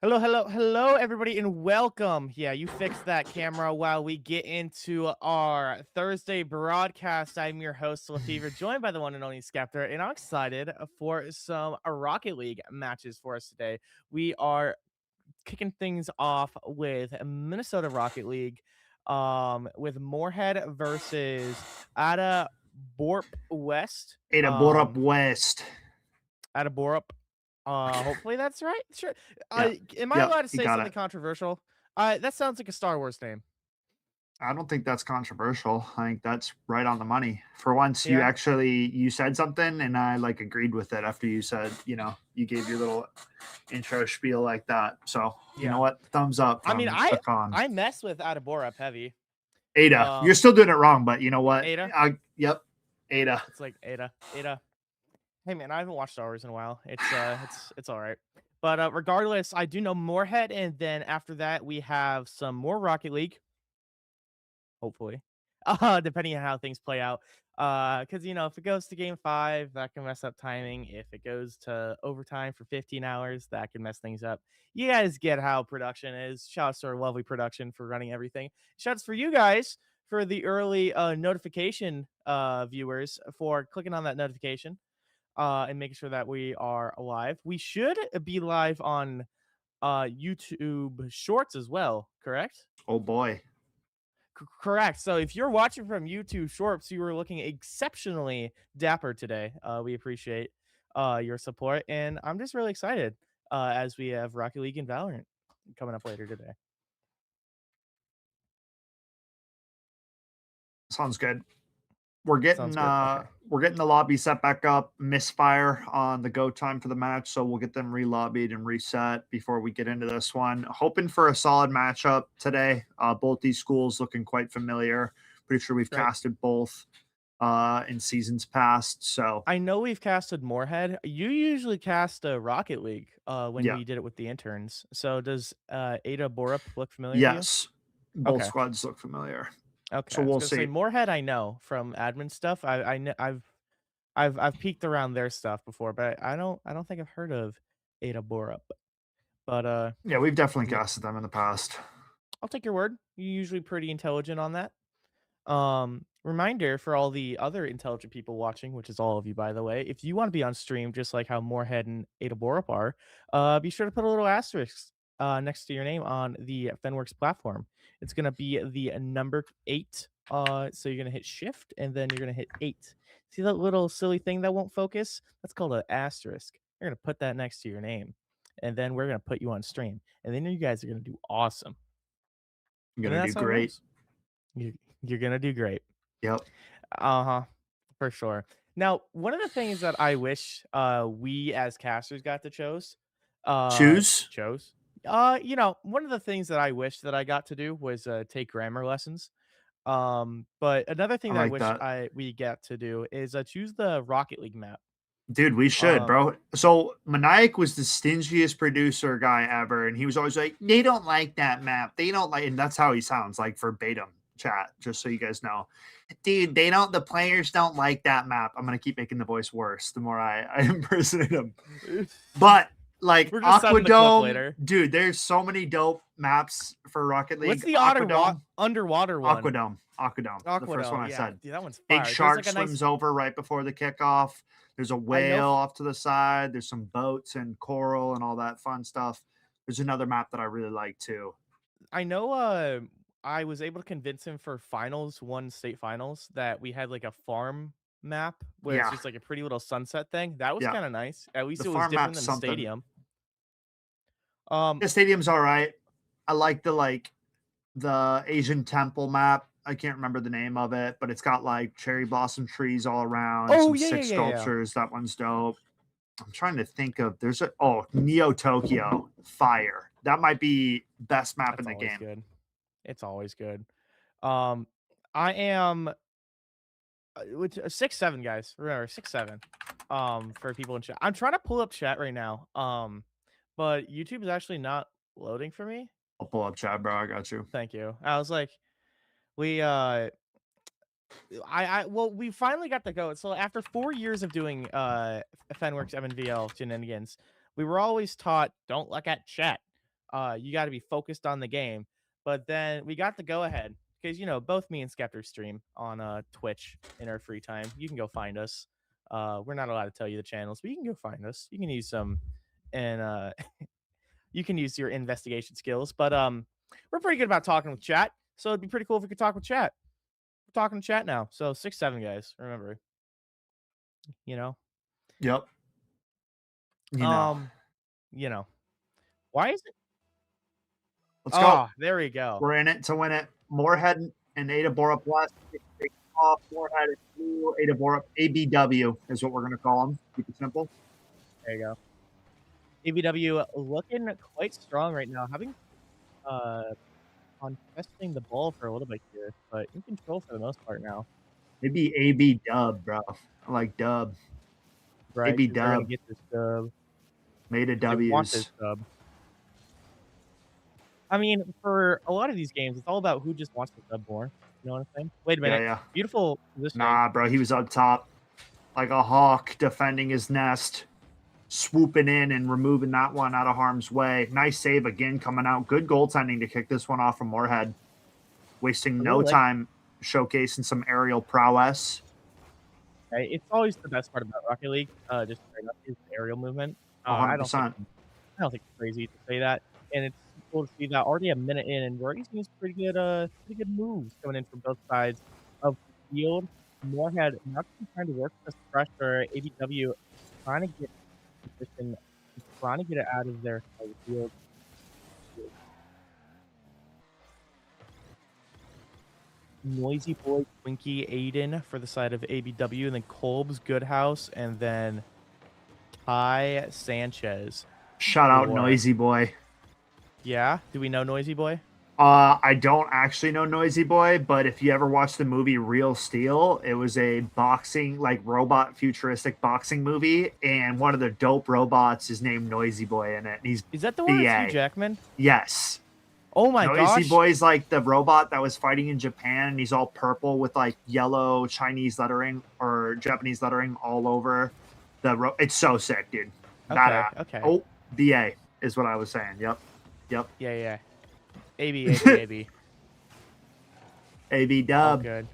Hello, everybody, and welcome. Yeah, you fixed that camera while we get into our Thursday broadcast. I'm your host, Lefevre, joined by the one and only Skeptor, and I'm excited for some Rocket League matches for us today. We are kicking things off with Minnesota Rocket League, with Moorhead versus Ada Borp West. Ada Borup West. Ada Borup. Hopefully that's right. Sure. Yep. Am I Yep. allowed to You say got something it. controversial? That sounds like a Star Wars name. I don't think that's controversial. I think that's right on the money. For once, Yeah. you said something and I like agreed with it after you said, you gave your little intro spiel like that. So you know Yeah. what? Thumbs up I mean, from Akan. I mess with Borup heavy. Ada. You're Um, still doing it wrong, but you know what? Ada. Yep. Ada. It's like Ada. Hey man, I haven't watched Star Wars in a while. It's all right. But regardless, I do know Moorhead, and then after that we have some more Rocket League. Hopefully. Depending on how things play out. Because if it goes to game 5, that can mess up timing. If it goes to overtime for 15 hours, that can mess things up. You guys get how production is. Shouts to our lovely production for running everything. Shouts for you guys for the early notification viewers for clicking on that notification and making sure that we are live. We should be live on YouTube Shorts as well, correct? Oh boy. Correct. So if you're watching from YouTube Shorts, you were looking exceptionally dapper today. We appreciate your support, and I'm just really excited as we have Rocket League and Valorant coming up later today. Sounds good. We're getting Sounds good. uh Okay. we're getting the lobby set back up, misfire on the go time for the match, so we'll get them relobbied and reset before we get into this one. Hoping for a solid matchup today. Both these schools looking quite familiar. Pretty sure we've Right. casted both in seasons past. So I know we've casted Moorhead. You usually cast a Rocket League when yeah, we did it with the interns. So does Ada Borup look familiar to you? yes. Both Okay. squads look familiar. Okay. So I was we'll gonna say see. Moorhead. I know from admin stuff. I've peeked around their stuff before, but I don't think I've heard of Ada Borup. But Yeah, we've definitely yeah, casted them in the past. I'll take your word. You're usually pretty intelligent on that. Reminder for all the other intelligent people watching, which is all of you, by the way, if you want to be on stream, just like how Moorhead and Ada Borup are, be sure to put a little asterisk next to your name on the Fenworks platform. It's gonna be the number 8. So you're gonna hit Shift and then you're gonna hit 8. See that little silly thing that won't focus? That's called an asterisk. You're gonna put that next to your name, and then we're gonna put you on stream, and then you guys are gonna do awesome. I'm And gonna do that's how it great. goes. You're gonna do great. Yep. Uh-huh. For sure. Now, one of the things that I wish we as casters got to Choose. one of the things that I wish that I got to do was take grammar lessons. But another thing I that I like wish that. I we get to do is choose the Rocket League map. Dude, we should, Um, bro. So Maniac was the stingiest producer guy ever, and he was always like, "They don't like that map. They don't like," and that's how he sounds like verbatim chat. Just so you guys know, dude, they don't. The players don't like that map. I'm gonna keep making the voice worse the more I impersonate him. But like we're gonna send him the clip Aquadome, later. dude, there's so many dope maps for Rocket What's League. the Aquadome, underwater one? Aquadome, the first one Aquadome. I Yeah, said. dude, that one's Big fire. There's shark like a nice. swims over right before the kickoff. There's a I know. whale off to the side. There's some boats and coral and all that fun stuff. There's another map that I really like too. I know I was able to convince him for finals, one state finals, that we had like a farm map where it's Yeah, just like a pretty little sunset thing. That was yeah. kind of nice. At least The it was farm different map's than the something. stadium. Um The stadium's all right. I like the Asian temple map. I can't remember the name of it, but it's got like cherry blossom trees all around, oh some yeah, yeah, sick yeah, yeah. sculptures. That one's dope. I'm trying to think of Neo Tokyo Fire. That might be best map in That's the always game. good. It's always good. Um I am which 6'7", guys. Remember 6'7". For people in chat. I'm trying to pull up chat right now. But YouTube is actually not loading for me. I'll pull up chat, bro. I got you. Thank you. I was like, we well, we finally got to go. So after 4 years of doing Fenworks MNVL shenanigans, we were always taught don't look at chat. You got to be focused on the game. But then we got the go ahead because both me and Skeptor stream on Twitch in our free time. You can go find us. We're not allowed to tell you the channels, but you can go find us. You can use some, and you can use your investigation skills. But we're pretty good about talking with chat, so it'd be pretty cool if we could talk with chat. We're talking to chat now. So 6-7 guys, remember, you know, Yep. You know. um, you know, why is it? Let's go. Oh, there we go. We're in it to win it. Moorhead and Ada Borup West. Take off. Moorhead and Blue. Ada Borup. ABW is what we're going to call them. Keep it simple. There you go. ABW looking quite strong right now, having on testing the ball for a little bit here, but in control for the most part now. Maybe AB Dub, bro. I like Dub. Right, AB they're gonna Dub. get this dub. Made a They want this W's. dub. I mean, for a lot of these games, it's all about who just wants the dub more. You know what I'm saying? Wait a minute. Yeah. Beautiful positioning. Nah, bro. He was up top like a hawk defending his nest, swooping in and removing that one out of harm's way. Nice save again coming out. Good goaltending to kick this one off from Moorhead. Wasting no time showcasing some aerial prowess. Okay, it's always the best part about Rocket League, just straight up, is the aerial movement. 100%. I don't think it's crazy to say that, and it's cool to see that already a minute in, and we're already seeing some pretty good moves coming in from both sides of the field. Moorhead not just trying to work this pressure, ABW trying to get position, trying to get it out of their side of the field. Noisy Boy, Twinkie, Aiden for the side of ABW, and then Kolb's Goodhouse, and then Ty Sanchez. Shout out Noisy Boy. Yeah? Do we know Noisy Boy? I don't actually know Noisy Boy, but if you ever watched the movie Real Steel, it was a boxing, like robot futuristic boxing movie, and one of the dope robots is named Noisy Boy in it. And is that the one with Hugh Jackman? Yes. Oh my gosh. Noisy Boy's like the robot that was fighting in Japan, and he's all purple with like yellow Chinese lettering or Japanese lettering all over the it's so sick, dude. Okay. Oh, BA is what I was saying. Yep. Yeah. AB. AB Dub. Oh, good.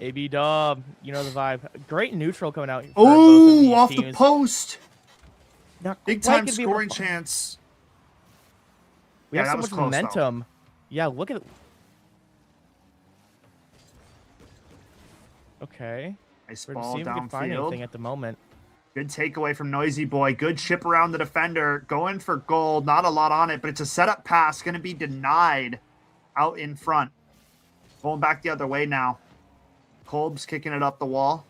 AB Dub. You know the vibe. Great neutral coming out. Oh, off the post. Big time to scoring chance. We have so much momentum. Though. Yeah, look at it. Okay. Nice We're ball seeing if we can find downfield. anything at the moment. Good takeaway from Noisy Boy. Good chip around the defender. Going for goal. Not a lot on it, but it's a setup pass. Going to be denied out in front. Going back the other way now. Kolb's kicking it up the wall.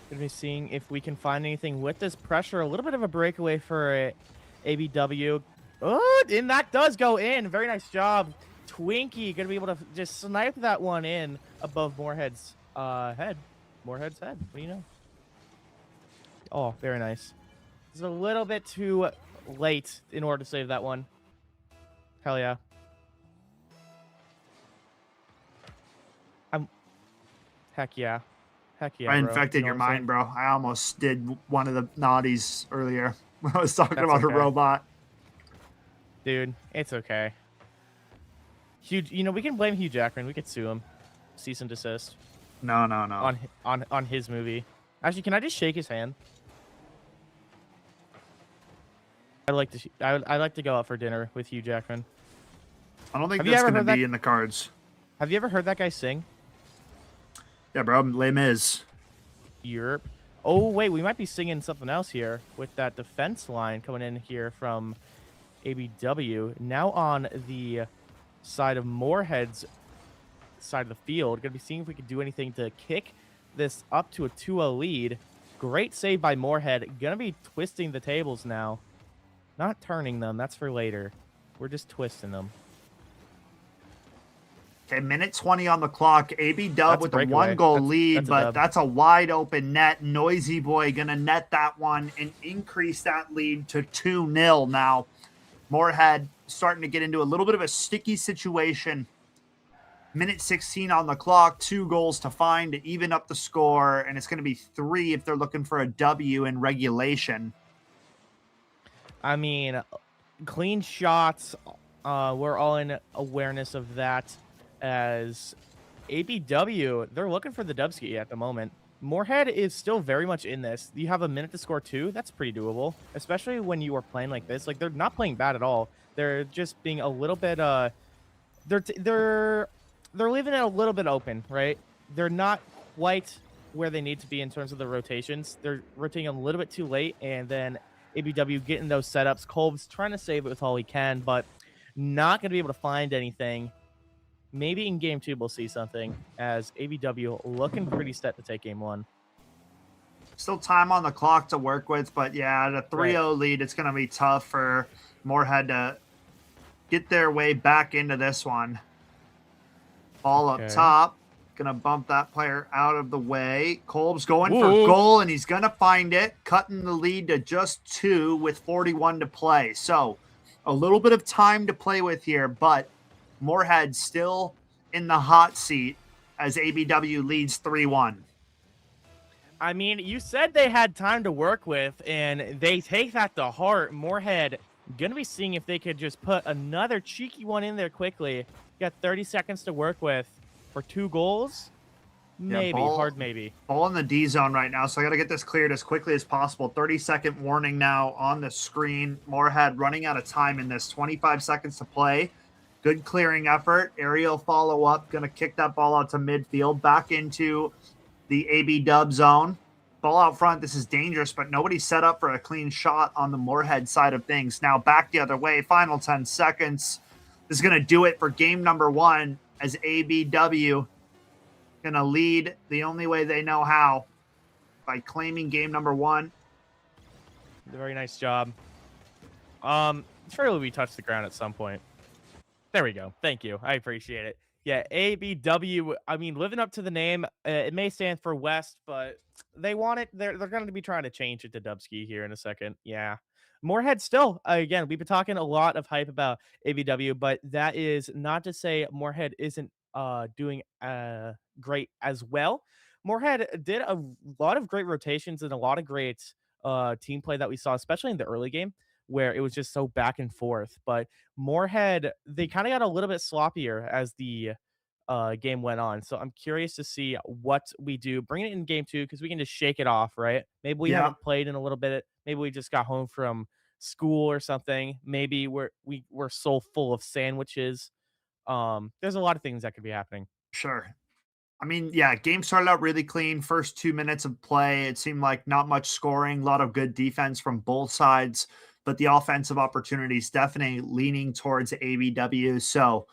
Going to be seeing if we can find anything with this pressure. A little bit of a breakaway for ABW. Oh, and that does go in. Very nice job. Twinkie going to be able to just snipe that one in above Moorhead's head. Moorhead's head. What do you know? Oh, very nice. It's a little bit too late in order to save that one. Hell yeah. Heck yeah. I infected your mind, bro. I almost did one of the naughties earlier when I was talking about a robot. Dude, it's okay. Hugh, we can blame Hugh Jackman. We could sue him. Cease and desist. No. On his movie. Actually, can I just shake his hand? I'd like to go out for dinner with Hugh Jackman. I don't think that's going to be in the cards. Have you ever heard that guy sing? Yeah, bro. Les Mis. Europe. Oh, wait. We might be singing something else here with that defense line coming in here from ABW. Now on the side of Moorhead's side of the field. Going to be seeing if we can do anything to kick this up to a 2-0 lead. Great save by Moorhead. Going to be twisting the tables now. Not turning them. That's for later. We're just twisting them. Okay, minute 20 on the clock. AB Dub with a 1-goal lead, but that's a wide open net. Noisy Boy going to net that one and increase that lead to 2-0 now. Moorhead starting to get into a little bit of a sticky situation. Minute 16 on the clock, 2 goals to find to even up the score, and it's going to be 3 if they're looking for a W in regulation. I mean, clean shots. We're all in awareness of that as ABW, they're looking for the Dubski at the moment. Moorhead is still very much in this. You have a minute to score 2. That's pretty doable, especially when you are playing like this. Like, they're not playing bad at all. They're just being a little bit they're leaving it a little bit open, right? They're not quite where they need to be in terms of the rotations. They're rotating a little bit too late, and then ABW getting those setups. Kolb's trying to save it with all he can, but not going to be able to find anything. Maybe in game 2 we'll see something, as ABW looking pretty set to take game 1. Still time on the clock to work with, but yeah, the 3-0 lead, it's going to be tough for Moorhead to get their way back into this one. Ball up top. Going to bump that player out of the way. Kolb's going for goal, and he's going to find it, cutting the lead to just 2 with 41 to play. So a little bit of time to play with here, but Moorhead still in the hot seat as ABW leads 3-1. I mean, you said they had time to work with, and they take that to heart. Moorhead going to be seeing if they could just put another cheeky one in there quickly. Got 30 seconds to work with for 2 goals. Maybe, yeah, hard maybe. Ball in the D zone right now, so I got to get this cleared as quickly as possible. 30-second warning now on the screen. Moorhead running out of time in this. 25 seconds to play. Good clearing effort. Aerial follow-up. Going to kick that ball out to midfield. Back into the AB dub zone. Ball out front. This is dangerous, but nobody set up for a clean shot on the Moorhead side of things. Now back the other way. Final 10 seconds. This is going to do it for game number 1 as ABW going to lead the only way they know how, by claiming game number 1. Very nice job. Surely we touched the ground at some point. There we go. Thank you. I appreciate it. Yeah, ABW, I mean, living up to the name, it may stand for West, but they want it. They're going to be trying to change it to Dubski here in a second. Yeah. Moorhead still, again, we've been talking a lot of hype about ABW, but that is not to say Moorhead isn't doing great as well. Moorhead did a lot of great rotations and a lot of great team play that we saw, especially in the early game, where it was just so back and forth. But Moorhead, they kind of got a little bit sloppier as the game went on. So I'm curious to see what we do. Bring it in game 2 because we can just shake it off, right? Maybe we haven't played in a little bit. Maybe we just got home from school or something. Maybe we're so full of sandwiches. There's a lot of things that could be happening. Sure. I mean, yeah, game started out really clean. First 2 minutes of play, it seemed like not much scoring, a lot of good defense from both sides, but the offensive opportunities definitely leaning towards ABW. So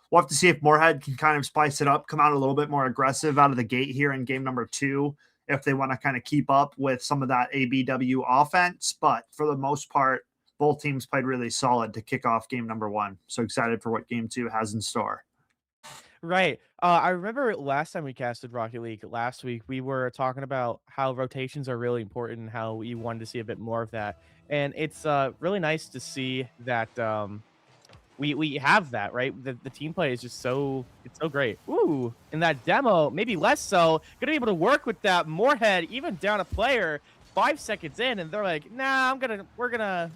we'll have to see if Moorhead can kind of spice it up, come out a little bit more aggressive out of the gate here in game number 2, if they want to kind of keep up with some of that ABW offense. But for the most part, both teams played really solid to kick off game number 1. So excited for what game 2 has in store. Right. I remember last time we casted Rocket League last week, we were talking about how rotations are really important and how we wanted to see a bit more of that. And it's really nice to see that we have that, right? The team play is just so great. Ooh, in that demo, maybe less so. Gonna be able to work with that Moorhead, even down a player 5 seconds in, and they're like, nah, we're gonna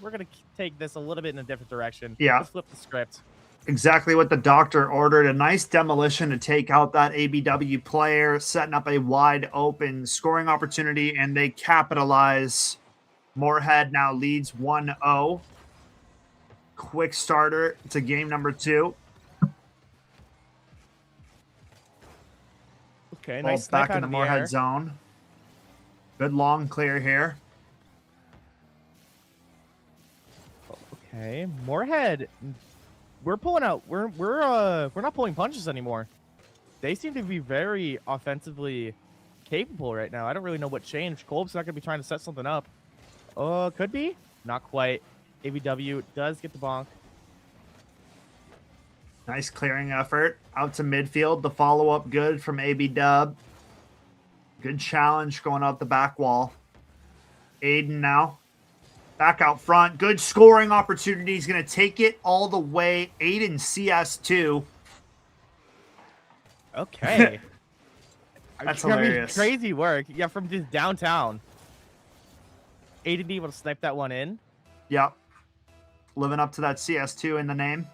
take this a little bit in a different direction. Yeah. Let's flip the script. Exactly what the doctor ordered. A nice demolition to take out that ABW player, setting up a wide open scoring opportunity, and they capitalize. Moorhead now leads 1-0. Quick starter to game number 2. Okay, Ball nice back in the Moorhead zone. Good long clear here. Okay, Moorhead. We're pulling out. We're not pulling punches anymore. They seem to be very offensively capable right now. I don't really know what changed. Kolb's not gonna be trying to set something up. Could be. Not quite. ABW does get the bonk. Nice clearing effort out to midfield. The follow-up good from AB Dub. Good challenge going out the back wall. Aiden now. Back out front. Good scoring opportunity. He's going to take it all the way. Aiden CS2. Okay. That's hilarious. Crazy work. Yeah, from just downtown. Aiden be able to snipe that one in. Yep. living up to that CS2 in the name.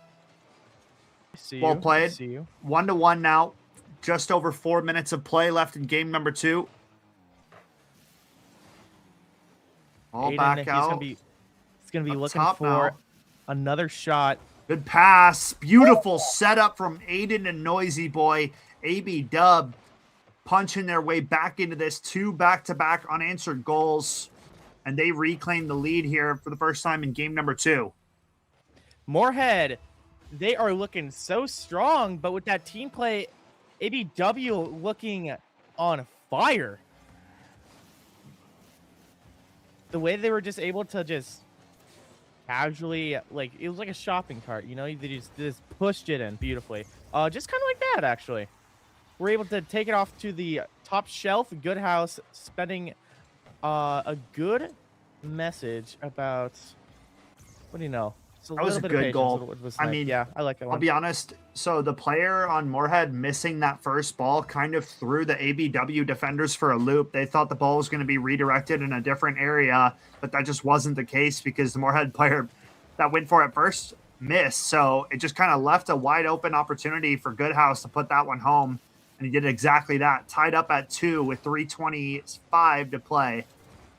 See Well you. played. See you. 1-1 now. Just over 4 minutes of play left in game number 2. All Aiden, back he's out. gonna be Up looking top for now. another shot. Good pass. Beautiful setup from Aiden and Noisy Boy. AB Dub punching their way back into this. 2 back-to-back unanswered goals. And they reclaim the lead here for the first time in game number 2. Moorhead, they are looking so strong, but with that team play, ABW looking on fire. The way they were just able to just casually, like, it was like a shopping cart, you know? They just pushed it in beautifully. Just kind of like that, actually. We're able to take it off to the top shelf. Good House spending a good message about, what do you know? It's That was a good goal. I mean, yeah, I like that one. I'll be honest. So the player on Moorhead missing that first ball kind of threw the ABW defenders for a loop. They thought the ball was going to be redirected in a different area, but that just wasn't the case because the Moorhead player that went for it first missed. So it just kind of left a wide open opportunity for Goodhouse to put that one home. And he did exactly that. Tied up at 2 with 3:25 to play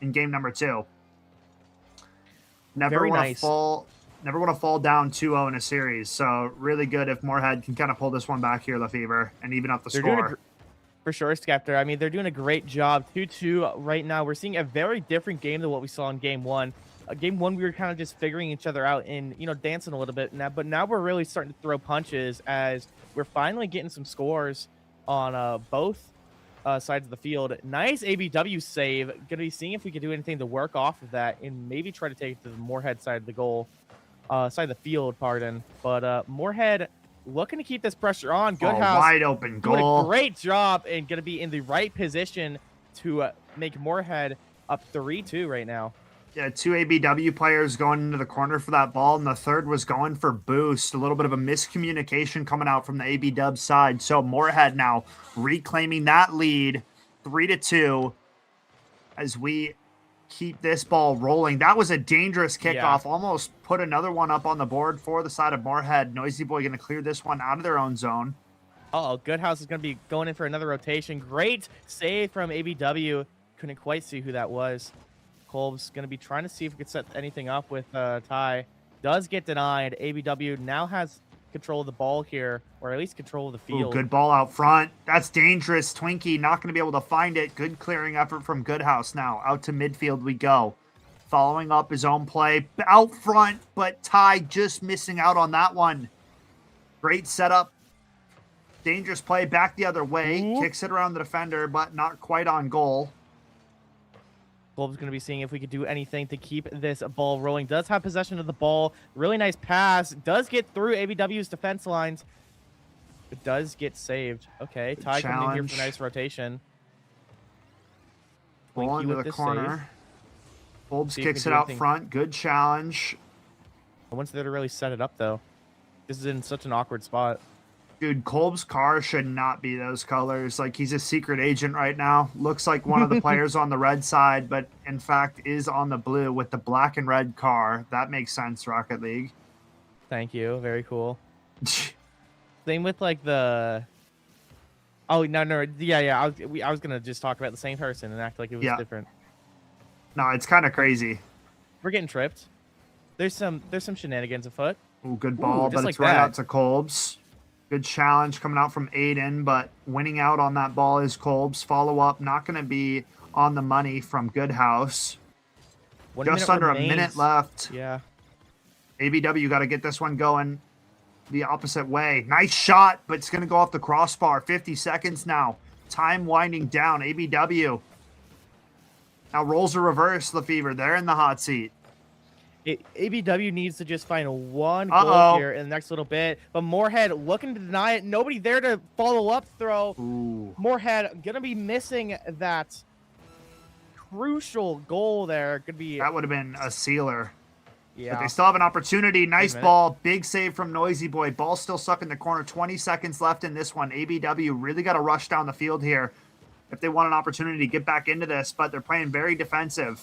in game number 2. Never Very want nice. to fall down 2-0 in a series. So really good if Moorhead can kind of pull this one back here, Lefevre, and even up the score. For sure, Skeptor. I mean, they're doing a great job. 2-2 right now. We're seeing a very different game than what we saw in game 1. Game 1, we were kind of just figuring each other out and, you know, dancing a little bit. Now, but now we're really starting to throw punches as we're finally getting some scores on both sides of the field. Nice ABW save. Going to be seeing if we can do anything to work off of that and maybe try to take it to the Moorhead side of the goal. Side of the field, pardon. But Moorhead looking to keep this pressure on. Good House. Wide open goal. Doing a great job and going to be in the right position to make Moorhead up 3-2 right now. Yeah, 2 ABW players going into the corner for that ball, and the third was going for boost. A little bit of a miscommunication coming out from the AB Dub side. So Moorhead now reclaiming that lead, 3-2, as we keep this ball rolling. That was a dangerous kickoff. Yeah. Almost put another one up on the board for the side of Moorhead. Noisy Boy going to clear this one out of their own zone. Good House is going to be going in for another rotation. Great save from ABW. Couldn't quite see who that was. Kolb's going to be trying to see if we could set anything up with Ty. Does get denied. ABW now has control of the ball here, or at least control of the field. Ooh, good ball out front. That's dangerous. Twinkie not going to be able to find it. Good clearing effort from Goodhouse now. Out to midfield we go. Following up his own play. Out front, but Ty just missing out on that one. Great setup. Dangerous play back the other way. Ooh. Kicks it around the defender, but not quite on goal. Kolb's going to be seeing if we could do anything to keep this ball rolling. Does have possession of the ball. Really nice pass. Does get through ABW's defense lines. It does get saved. Okay, Ty coming in here for a nice rotation. Ball into the corner. Kolb's kicks it out front. Good challenge. Once they're to really set it up, though. This is in such an awkward spot. Dude, Kolb's car should not be those colors. Like, he's a secret agent right now. Looks like one of the players on the red side, but in fact is on the blue with the black and red car. That makes sense, Rocket League. Thank you. Very cool. Same with, like, the... Oh, no. Yeah. I was going to just talk about the same person and act like it was different. No, it's kind of crazy. We're getting tripped. There's some shenanigans afoot. Ooh, good ball, but like it's right out to Kolb's. Good challenge coming out from Aiden, but winning out on that ball is Kolb's. Follow-up, not going to be on the money from Goodhouse. Just under a minute left. Yeah. ABW got to get this one going the opposite way. Nice shot, but it's going to go off the crossbar. 50 seconds now. Time winding down. ABW. Now rolls a reverse, Lefevre. They're in the hot seat. ABW needs to just find one goal here in the next little bit. But Moorhead looking to deny it. Nobody there to follow up throw. Ooh. Moorhead going to be missing that crucial goal there. Could be That would have been a sealer. Yeah. But they still have an opportunity. Nice ball. Big save from Noisy Boy. Ball still stuck in the corner. 20 seconds left in this one. ABW really got to rush down the field here if they want an opportunity to get back into this. But they're playing very defensive.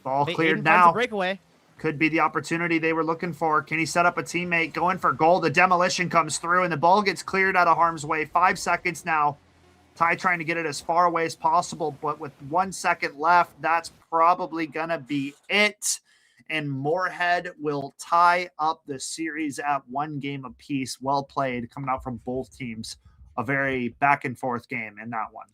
Ball cleared Aiden now. Breakaway. Could be the opportunity they were looking for. Can he set up a teammate? Going for goal. The demolition comes through, and the ball gets cleared out of harm's way. 5 seconds now. Ty trying to get it as far away as possible, but with 1 second left, that's probably going to be it. And Moorhead will tie up the series at 1 game apiece. Well played, coming out from both teams. A very back and forth game in that one.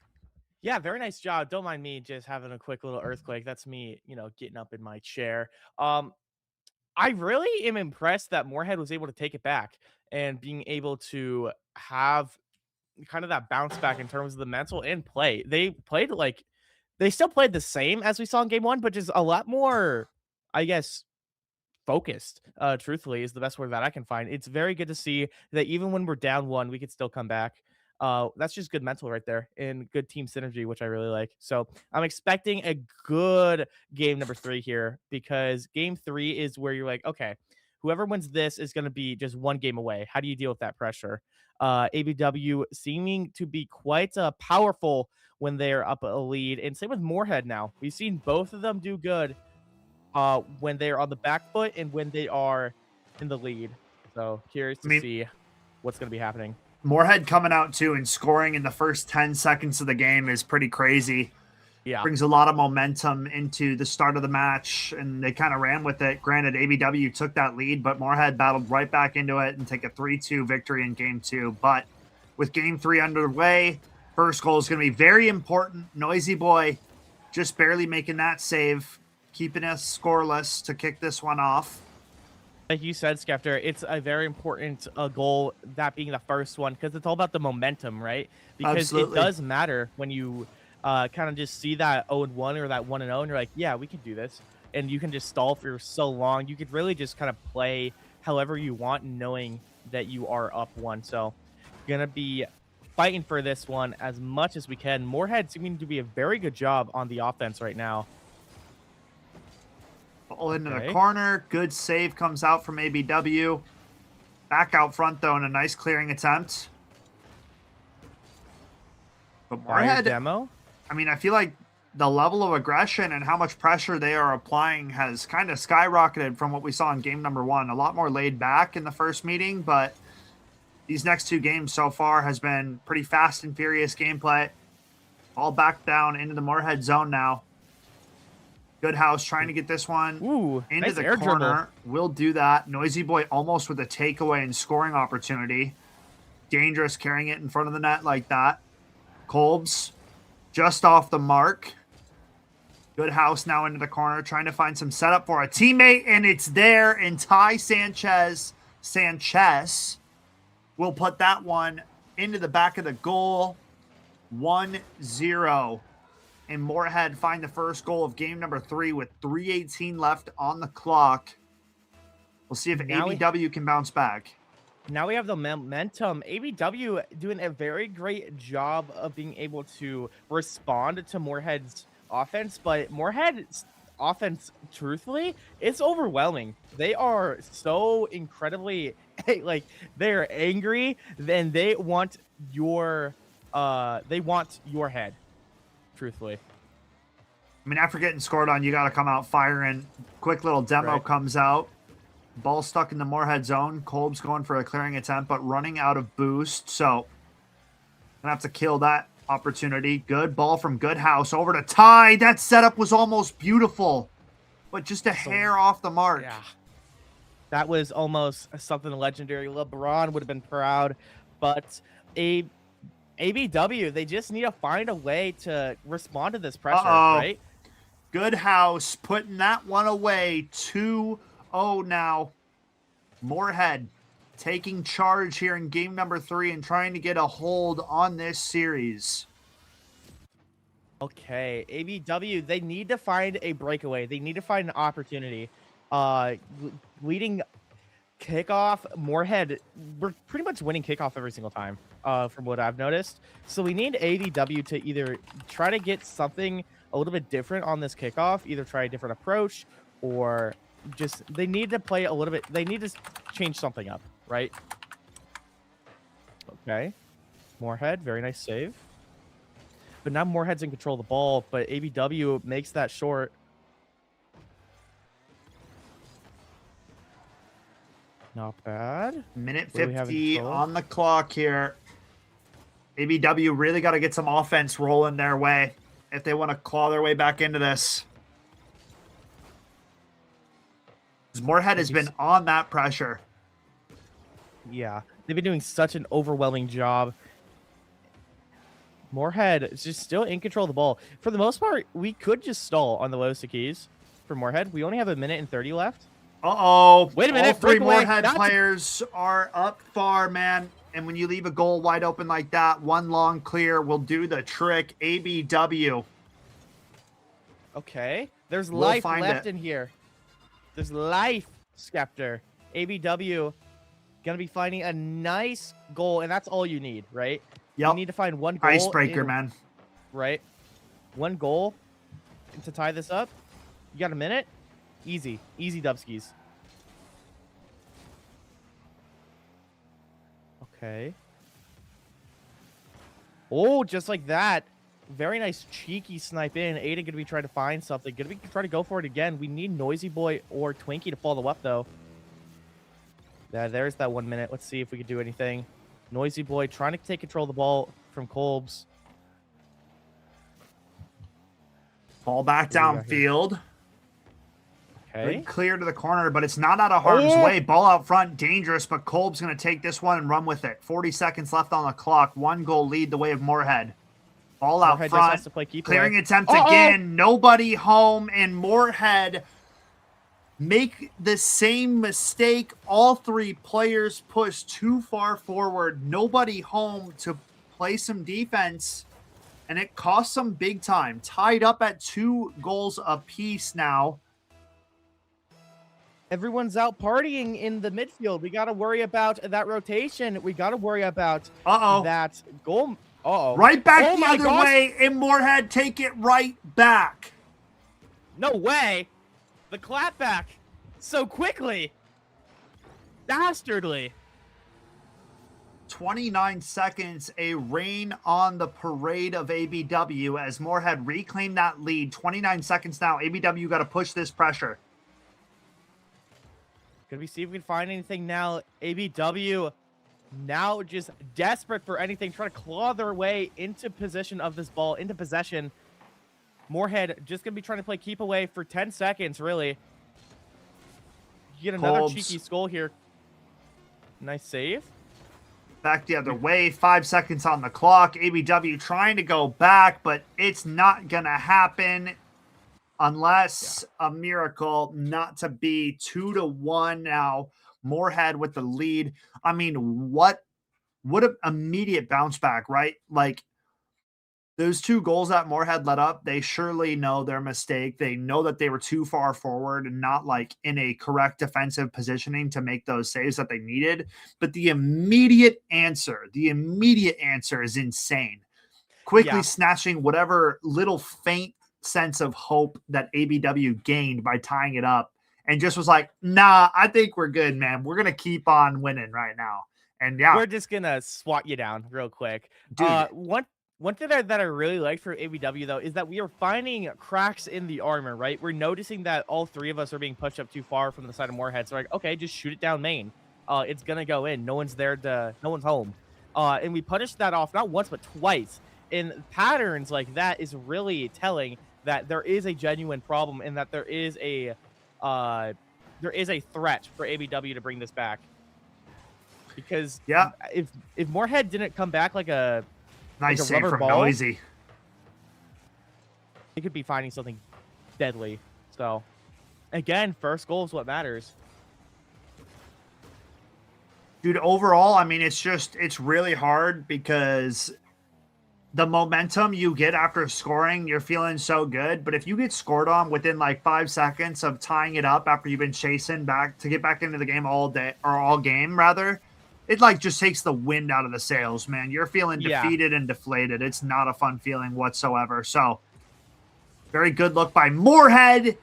Yeah, very nice job. Don't mind me just having a quick little earthquake. That's me, getting up in my chair. I really am impressed that Moorhead was able to take it back and being able to have kind of that bounce back in terms of the mental and play. They still played the same as we saw in game one, but just a lot more, I guess, focused, truthfully, is the best word that I can find. It's very good to see that even when we're down one, we could still come back. That's just good mental right there and good team synergy, which I really like. So I'm expecting a good game number 3 here, because game 3 is where you're like, okay, whoever wins this is going to be just 1 game away. How do you deal with that pressure? ABW seeming to be quite powerful when they're up a lead, and same with Moorhead now. We've seen both of them do good when they're on the back foot and when they are in the lead. So curious to see what's going to be happening. Moorhead coming out too and scoring in the first 10 seconds of the game is pretty crazy. Yeah. Brings a lot of momentum into the start of the match, and they kind of ran with it. Granted, ABW took that lead, but Moorhead battled right back into it and take a 3-2 victory in game 2. But with game 3 underway, first goal is going to be very important. Noisy Boy just barely making that save, keeping us scoreless to kick this one off. Like you said, Skeptor, it's a very important goal, that being the first one, because it's all about the momentum, right? Because Absolutely. It does matter when you kind of just see that 0-1 or that 1-0, and you're like, yeah, we can do this. And you can just stall for so long. You could really just kind of play however you want, knowing that you are up 1. So going to be fighting for this one as much as we can. Moorhead seeming to be a very good job on the offense right now. Ball into the corner. Good save comes out from ABW. Back out front, though, in a nice clearing attempt. But Moorhead, demo? I mean, I feel like the level of aggression and how much pressure they are applying has kind of skyrocketed from what we saw in game number 1. A lot more laid back in the first meeting, but these next 2 games so far has been pretty fast and furious gameplay. All back down into the Moorhead zone now. Good house trying to get this one into nice the air corner. dribble. We'll do that. Noisy Boy almost with a takeaway and scoring opportunity. Dangerous carrying it in front of the net like that. Kolbs just off the mark. Good house now into the corner, trying to find some setup for a teammate, and it's there. And Ty Sanchez will put that one into the back of the goal. 1-0. And Moorhead find the first goal of game number 3 with 3:18 left on the clock. We'll see if ABW can bounce back. Now we have the momentum. ABW doing a very great job of being able to respond to Moorhead's offense, but Moorhead's offense, truthfully, it's overwhelming. They are so incredibly like, they're angry, then they want your head. Truthfully. I mean, after getting scored on, you got to come out firing. Quick little demo comes out. Ball stuck in the Moorhead zone. Kolb's going for a clearing attempt, but running out of boost. So, gonna have to kill that opportunity. Good ball from Goodhouse over to Ty. That setup was almost beautiful, but just a hair off the mark. Yeah. That was almost something legendary. LeBron would have been proud, but ABW, they just need to find a way to respond to this pressure, right? Goodhouse putting that one away. 2-0 now. Moorhead taking charge here in game number 3 and trying to get a hold on this series. Okay, ABW, they need to find a breakaway. They need to find an opportunity. Leading kickoff, Moorhead, we're pretty much winning kickoff every single time, from what I've noticed. So we need ABW to either try to get something a little bit different on this kickoff, either try a different approach, or just they need to play a little bit. They need to change something up, right? Okay, Moorhead, very nice save. But now Moorhead's in control of the ball, but ABW makes that short. Not bad. Minute What do we have in 50 control? on the clock here. ABW really got to get some offense rolling their way if they want to claw their way back into this. Moorhead has been on that pressure. Yeah, they've been doing such an overwhelming job. Moorhead is just still in control of the ball. For the most part, we could just stall on the lowest of keys for Moorhead. We only have 1:30 left. Uh-oh. Wait a minute. All three breakaway. Moorhead players are up far, man. And when you leave a goal wide open like that, one long clear will do the trick. ABW. Okay. There's We'll life find left it. in here. There's life, Skeptor. ABW gonna be finding a nice goal, and that's all you need, right? Yep. You need to find one goal. Icebreaker, man. Right? One goal to tie this up. You got a minute? Easy. Easy dubskis. Okay. Oh, just like that. Very nice cheeky snipe in. Aiden gonna be trying to find something. Gonna be trying to go for it again. We need Noisy Boy or Twinkie to follow up though. Yeah, there's that 1 minute. Let's see if we can do anything. Noisy Boy trying to take control of the ball from Kolbs. Ball back downfield. Okay. Good clear to the corner, but it's not out of harm's way. Ball out front, dangerous, but Kolb's going to take this one and run with it. 40 seconds left on the clock. 1 goal lead the way of Moorhead. Ball out Moorhead just front. has to play keep Clearing away. attempt again. Nobody home, and Moorhead make the same mistake. All 3 players push too far forward. Nobody home to play some defense, and it costs them big time. Tied up at 2 goals apiece now. Everyone's out partying in the midfield. We got to worry about that rotation. We got to worry about that goal. Right back the other way, and Moorhead take it right back. No way. The clapback so quickly. Dastardly. 29 seconds, a rain on the parade of ABW as Moorhead reclaimed that lead. 29 seconds now. ABW got to push this pressure. Gonna we see if we can find anything now. ABW now just desperate for anything, trying to claw their way into position of this ball, into possession. Moorhead just gonna be trying to play keep away for 10 seconds, really. You get another cheeky skull here. Nice save. Back the other way, 5 seconds on the clock. ABW trying to go back, but it's not gonna happen unless a miracle, not to be 2-1 now. Moorhead with the lead. I mean, what an immediate bounce back, right? Like, those 2 goals that Moorhead let up, they surely know their mistake. They know that they were too far forward and not like in a correct defensive positioning to make those saves that they needed. But the immediate answer is insane. Quickly snatching whatever little faint sense of hope that ABW gained by tying it up, and just was like, nah, I think we're good, man. We're gonna keep on winning right now. And we're just gonna swat you down real quick. Dude, one thing that I really liked for ABW though is that we are finding cracks in the armor, right? We're noticing that all 3 of us are being pushed up too far from the side of Moorhead. So like, okay, just shoot it down main. It's gonna go in. No one's home. And we punished that off not once but twice. And patterns like that is really telling that there is a genuine problem and that there is a threat for ABW to bring this back. Because if Moorhead didn't come back like a nice save from Noisy, he could be finding something deadly. So again, first goal is what matters. Dude, overall, I mean, it's really hard because the momentum you get after scoring, you're feeling so good. But if you get scored on within like 5 seconds of tying it up after you've been chasing back to get back into the game all day, or all game rather, it like just takes the wind out of the sails, man. You're feeling defeated and deflated. It's not a fun feeling whatsoever. So very good look by Moorhead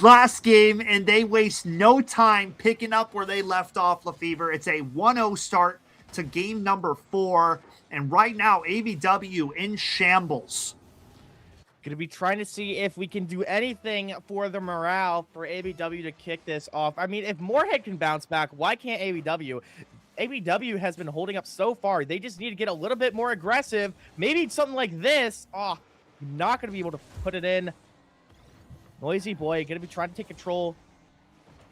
last game, and they waste no time picking up where they left off, Lefevre. It's a 1-0 start to game number 4. And right now, ABW in shambles. Gonna be trying to see if we can do anything for the morale for ABW to kick this off. I mean, if Moorhead can bounce back, why can't ABW? ABW has been holding up so far. They just need to get a little bit more aggressive. Maybe something like this. Oh, not going to be able to put it in. Noisy Boy going to be trying to take control.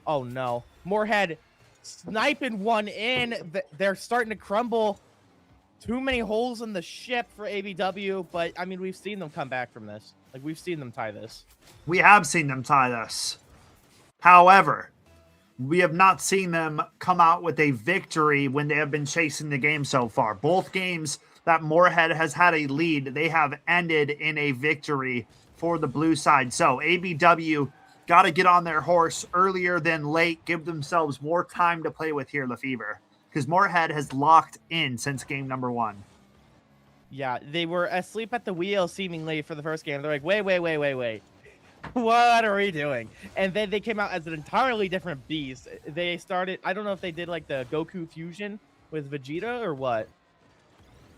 Oh, no. Moorhead sniping one in. They're starting to crumble. Too many holes in the ship for ABW, but I mean, we've seen them come back from this. Like, we've seen them tie this. We have seen them tie this. However, we have not seen them come out with a victory when they have been chasing the game so far. Both games that Moorhead has had a lead, they have ended in a victory for the blue side. So ABW got to get on their horse earlier than late, give themselves more time to play with here, Lefevre. Because Moorhead has locked in since game number 1. Yeah, they were asleep at the wheel, seemingly, for the first game. They're like, wait. What are we doing? And then they came out as an entirely different beast. They started, I don't know if they did, like, the Goku fusion with Vegeta or what.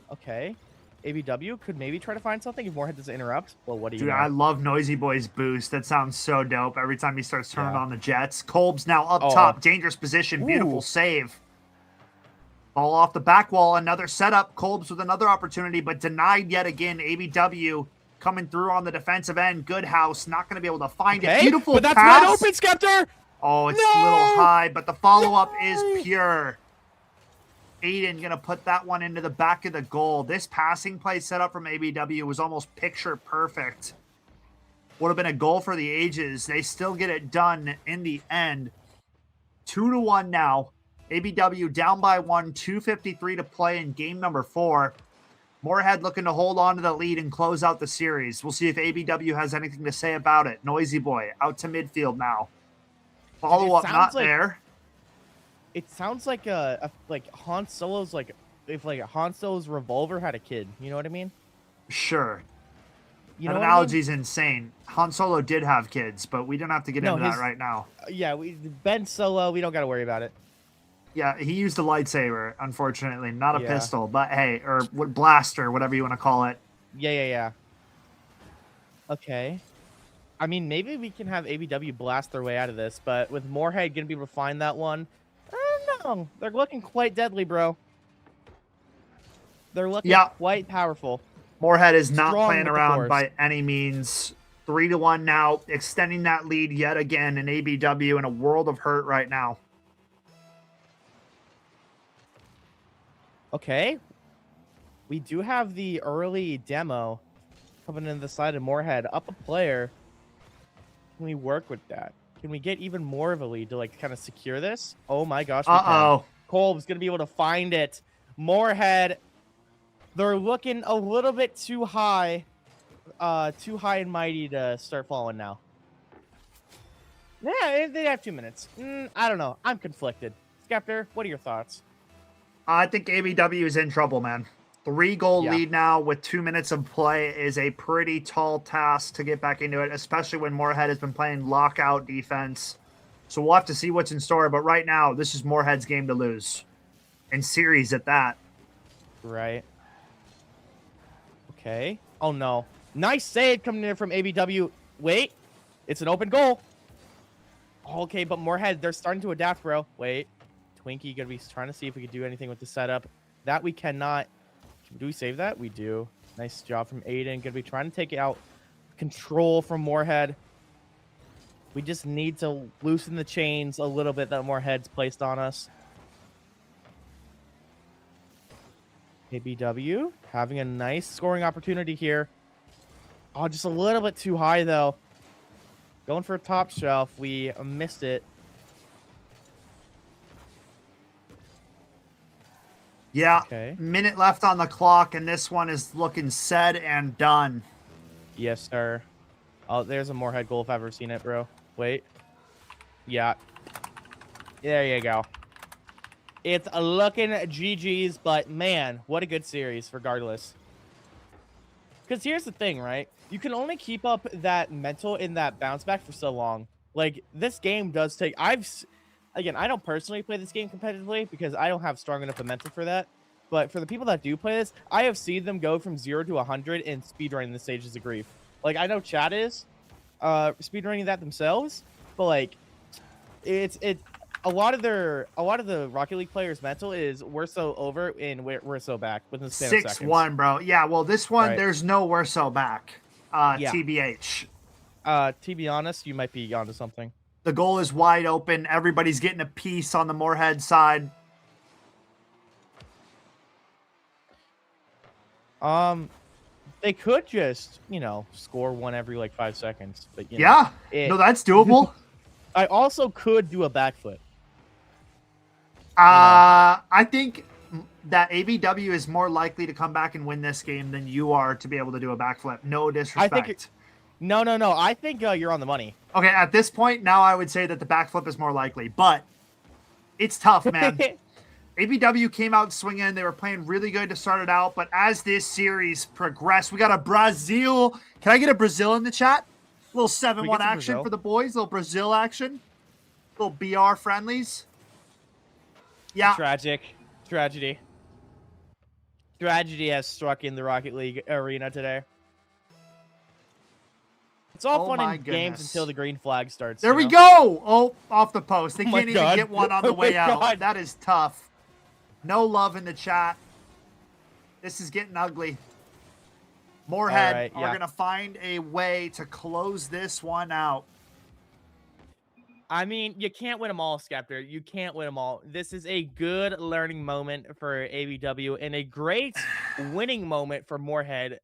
Okay. ABW could maybe try to find something if Moorhead doesn't interrupt. Well, what do you Dude, know? I love Noisy Boy's boost. That sounds so dope. Every time he starts turning on the jets. Kolb's now up top. Dangerous position. Beautiful save. Ball off the back wall. Another setup. Kolb's with another opportunity, but denied yet again. ABW coming through on the defensive end. Good house. Not going to be able to find it. Beautiful but that's pass. wide open, Skeptor! Oh, it's a little high, but the follow-up is pure. Aiden going to put that one into the back of the goal. This passing play set up from ABW was almost picture perfect. Would have been a goal for the ages. They still get it done in the end. 2-1 now. ABW down by 1, 2:53 to play in game number 4. Moorhead looking to hold on to the lead and close out the series. We'll see if ABW has anything to say about it. Noisy Boy out to midfield now. Follow-up not there. It sounds like like Han Solo's, like, if like Han Solo's revolver had a kid. You know what I mean? Sure. You that know analogy's insane. Han Solo did have kids, but we don't have to get into that right now. Yeah, Ben Solo, we don't got to worry about it. Yeah, he used a lightsaber, unfortunately, not a pistol, but hey, or blaster, whatever you want to call it. Yeah. Okay. I mean, maybe we can have ABW blast their way out of this, but with Moorhead going to be able to find that one, I don't know. They're looking quite deadly, bro. They're looking quite powerful. Moorhead is not playing around by any means. 3-1 now, extending that lead yet again, and ABW in a world of hurt right now. Okay. We do have the early demo coming in the side of Moorhead. Up a player. Can we work with that? Can we get even more of a lead to, like, kind of secure this? Oh my gosh. Kolb's going to be able to find it. Moorhead, they're looking a little bit too high and mighty to start falling now. Yeah, they have 2 minutes. I don't know. I'm conflicted. Skeptor, what are your thoughts? I think ABW is in trouble, man. 3-goal lead now with 2 minutes of play is a pretty tall task to get back into it, especially when Moorhead has been playing lockout defense. So we'll have to see what's in store. But right now, this is Moorhead's game to lose. And series at that. Right. Okay. Oh, no. Nice save coming in from ABW. Wait. It's an open goal. Okay, but Moorhead, they're starting to adapt, bro. Wait. Twinkie gonna be trying to see if we can do anything with the setup. That we cannot. Do we save that? We do. Nice job from Aiden. Gonna be trying to take out control from Moorhead. We just need to loosen the chains a little bit that Moorhead's placed on us. ABW having a nice scoring opportunity here. Oh, just a little bit too high, though. Going for a top shelf. We missed it. Yeah, minute left on the clock, and this one is looking said and done. Yes, sir. Oh, there's a Moorhead goal if I've ever seen it, bro. Wait. Yeah. There you go. It's looking GG's, but man, what a good series, regardless. Because here's the thing, right? You can only keep up that mental in that bounce back for so long. Like, this game does take... Again, I don't personally play this game competitively because I don't have strong enough of mental for that. But for the people that do play this, I have seen them go from 0 to 100 and speedrunning the stages of grief. Like I know chat is speedrunning that themselves, but like it's a lot of the Rocket League players' mental is we're so over and we're so back within the span of seconds. 6-1, bro. Yeah, well, this one, Right. there's no we're so back. Yeah. TBH. To be honest, you might be onto something. The goal is wide open. Everybody's getting a piece on the Moorhead side. They could just, score one every like 5 seconds, but Yeah, no, that's doable. I also could do a backflip. I think that ABW is more likely to come back and win this game than you are to be able to do a backflip. No disrespect. I think no. I think you're on the money. Okay, at this point, now I would say that the backflip is more likely, but it's tough, man. ABW came out swinging. They were playing really good to start it out, but as this series progressed, we got a Brazil. Can I get a Brazil in the chat? A little 7-1 action Brazil? for the boys. A little Brazil action. A little BR friendlies. Yeah. Tragedy has struck in the Rocket League arena today. It's all fun and games until the green flag starts. There we go. Oh, off the post. They can't even God. get one on the way out. God. That is tough. No love in the chat. This is getting ugly. Moorhead are going to find a way to close this one out. I mean, you can't win them all, Skeptor. You can't win them all. This is a good learning moment for ABW and a great winning moment for Moorhead.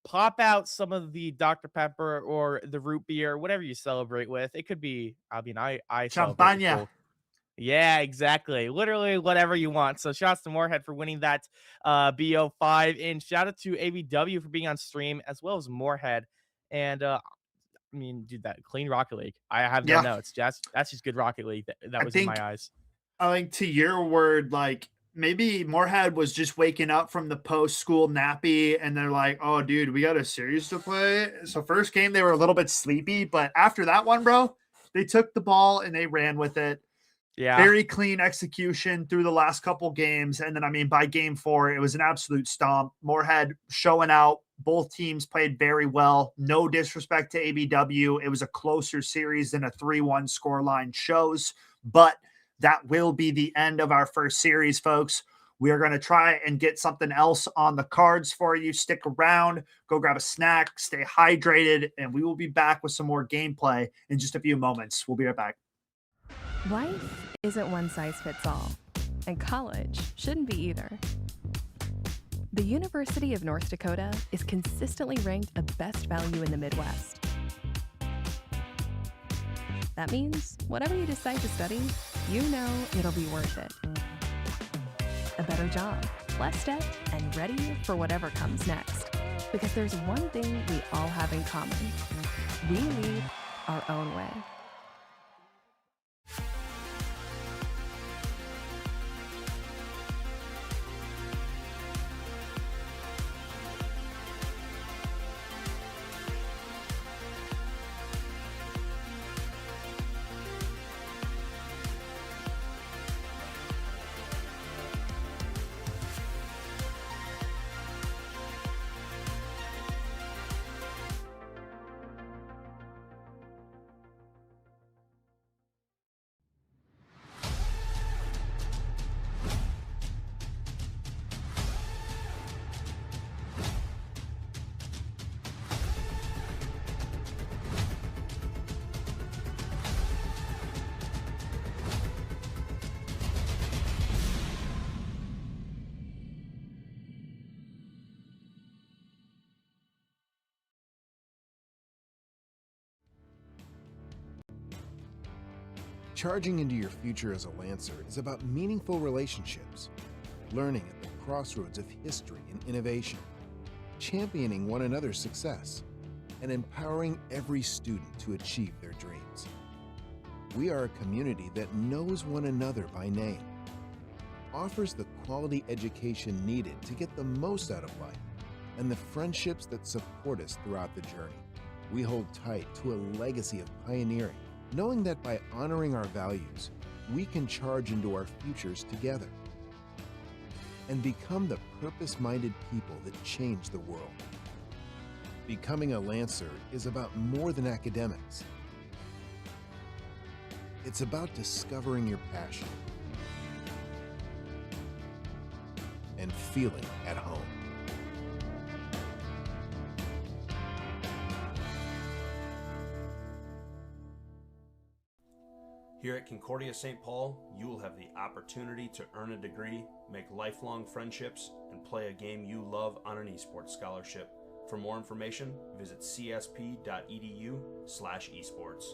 Pop out some of the Dr. Pepper or the root beer, whatever you celebrate with. It could be, I celebrate Champagne. with Yeah, exactly. Literally whatever you want. So shouts to Moorhead for winning that BO5, and shout out to ABW for being on stream as well as Moorhead. And I mean, dude, that clean Rocket League. I have no notes. That's just good Rocket League. That was in my eyes. I think to your word, like maybe Moorhead was just waking up from the post-school nappy and they're like, oh, dude, we got a series to play. So first game, they were a little bit sleepy, but after that one, bro, they took the ball and they ran with it. Yeah. Very clean execution through the last couple games. And then, I mean, by game 4, it was an absolute stomp. Moorhead showing out. Both teams played very well. No disrespect to ABW. It was a closer series than a 3-1 scoreline shows, but that will be the end of our first series, folks. We are going to try and get something else on the cards for you. Stick around, go grab a snack, stay hydrated, and we will be back with some more gameplay in just a few moments. We'll be right back. Life isn't one size fits all, and college shouldn't be either. The University of North Dakota is consistently ranked a best value in the Midwest. That means whatever you decide to study, you know it'll be worth it. A better job, less debt, and ready for whatever comes next. Because there's one thing we all have in common. We lead our own way. Charging into your future as a Lancer is about meaningful relationships, learning at the crossroads of history and innovation, championing one another's success, and empowering every student to achieve their dreams. We are a community that knows one another by name, offers the quality education needed to get the most out of life, and the friendships that support us throughout the journey. We hold tight to a legacy of pioneering, knowing that by honoring our values, we can charge into our futures together and become the purpose-minded people that change the world. Becoming a Lancer is about more than academics. It's about discovering your passion and feeling at home. Here at Concordia St. Paul, you will have the opportunity to earn a degree, make lifelong friendships, and play a game you love on an esports scholarship. For more information, visit csp.edu/esports.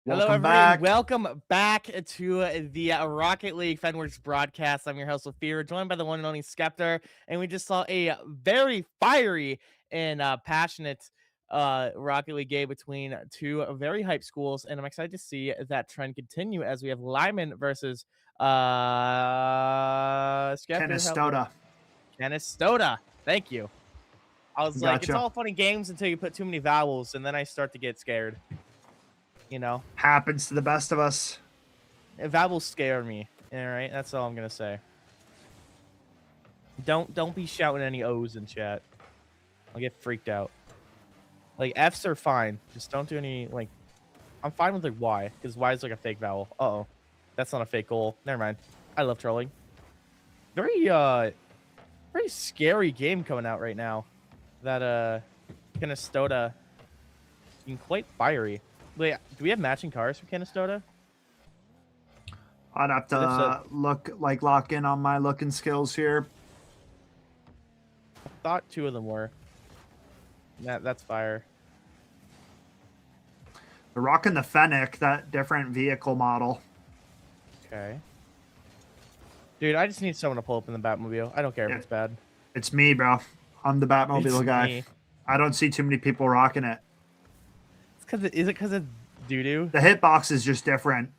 Hello, Welcome everyone. back. Welcome back to the Rocket League Fenworks broadcast. I'm your host, Fear, joined by the one and only Skeptor, and we just saw a very fiery and passionate Rocket League game between two very hype schools, and I'm excited to see that trend continue as we have Lyman versus Skeptor. Canastota. Canastota. Thank you. I was like, it's Gotcha. all funny games until you put too many vowels, and then I start to get scared. You know, Happens to the best of us. vowels scare me. All right, that's all I'm gonna say. Don't be shouting any O's in chat. I'll get freaked out. Like F's are fine. Just don't do any like. I'm fine with like Y because Y is like a fake vowel. Uh-oh, that's not a fake goal. Never mind. I love trolling. Very scary game coming out right now. That Canastota being quite fiery. Wait, do we have matching cars for Canastota? I'd have to lock in on my looking skills here. I thought two of them were. That's fire. They're rocking the Fennec, that different vehicle model. Okay. Dude, I just need someone to pull up in the Batmobile. I don't care if it's bad. It's me, bro. I'm the Batmobile It's guy. me. I don't see too many people rocking it. Is it because it's doo-doo? The hitbox is just different.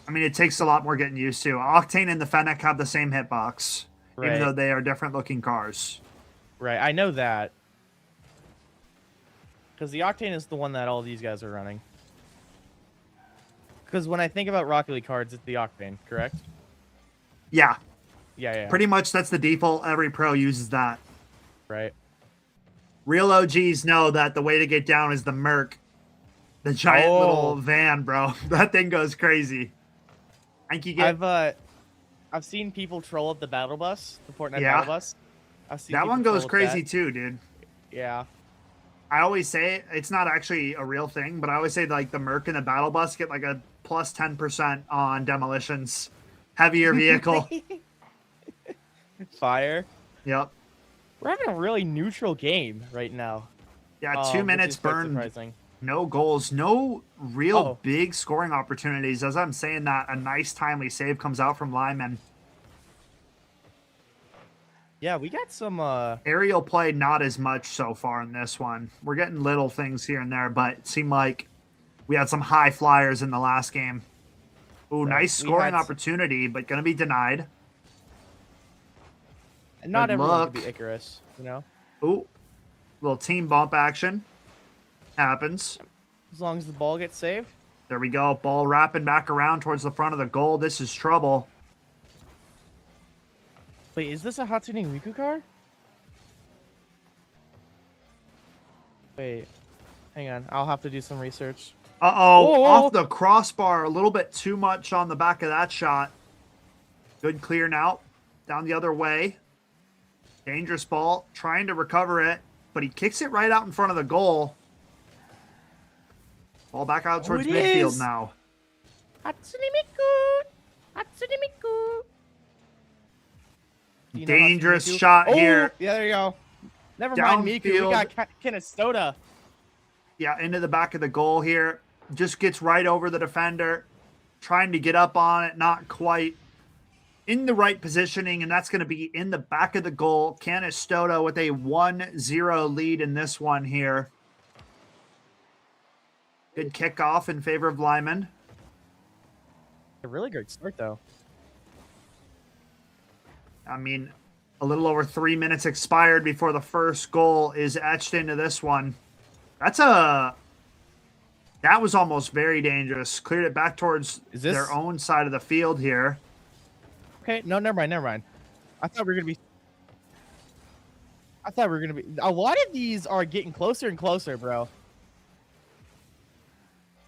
I mean, it takes a lot more getting used to. Octane and the Fennec have the same hitbox, even though they are different looking cars. Right, I know that. Because the Octane is the one that all these guys are running. Because when I think about Rocket League cards, it's the Octane, correct? Yeah. Yeah. Pretty much that's the default. Every pro uses that. Right. Real OGs know that the way to get down is the Merc. The giant little van, bro. That thing goes crazy. I think you get. I've seen people troll up the battle bus, the Fortnite Yeah. battle bus. I've seen That people one troll goes up crazy that. too, dude. Yeah. I always say it's not actually a real thing, but I always say like the Merc and the battle bus get like a plus 10% on demolitions. Heavier vehicle. Fire. Yep. We're having a really neutral game right now. Yeah, 2 minutes which is quite burned. surprising. No goals, no real big scoring opportunities. As I'm saying that, a nice timely save comes out from Lyman. Yeah, we got some Aerial play, not as much so far in this one. We're getting little things here and there, but it seemed like we had some high flyers in the last game. Ooh, nice scoring opportunity, but going to be denied. not Good everyone luck. could be Icarus, you know? Ooh, little team bump action. Happens. As long as the ball gets saved. There we go. Ball wrapping back around towards the front of the goal. This is trouble. Wait, is this a Hatsune Miku car? Wait, hang on. I'll have to do some research. Uh-oh, Whoa. off the crossbar. A little bit too much on the back of that shot. Good clear now. Down the other way. Dangerous ball. Trying to recover it, but he kicks it right out in front of the goal. Ball back out towards midfield now. Hatsune Miku! Hatsune Miku! Do you know how to Dangerous do? shot Oh, here. yeah, there you go. Never mind Miku. We Downfield. got Kinestota. Yeah, into the back of the goal here. Just gets right over the defender. Trying to get up on it, not quite in the right positioning, and that's going to be in the back of the goal. Canistota with a 1-0 lead in this one here. Good kickoff in favor of Lyman. A really great start, though. I mean, a little over 3 minutes expired before the first goal is etched into this one. That was almost very dangerous. Cleared it back towards their own side of the field here. Okay, no, never mind. I thought we were gonna be. A lot of these are getting closer and closer, bro.